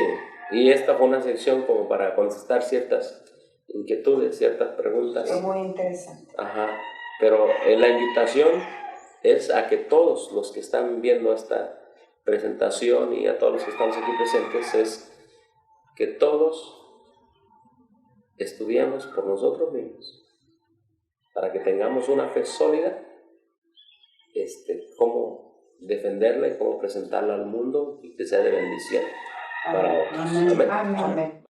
[SPEAKER 1] Y esta fue una sección como para contestar ciertas inquietudes, ciertas preguntas.
[SPEAKER 3] Es muy interesante.
[SPEAKER 1] Ajá. Pero la invitación es a que todos los que están viendo esta presentación y a todos los que estamos aquí presentes, es que todos estudiemos por nosotros mismos para que tengamos una fe sólida, cómo defenderla y cómo presentarla al mundo y que sea de bendición para otros.
[SPEAKER 6] Amén.
[SPEAKER 1] Amén.
[SPEAKER 6] Amén.
[SPEAKER 3] Amén.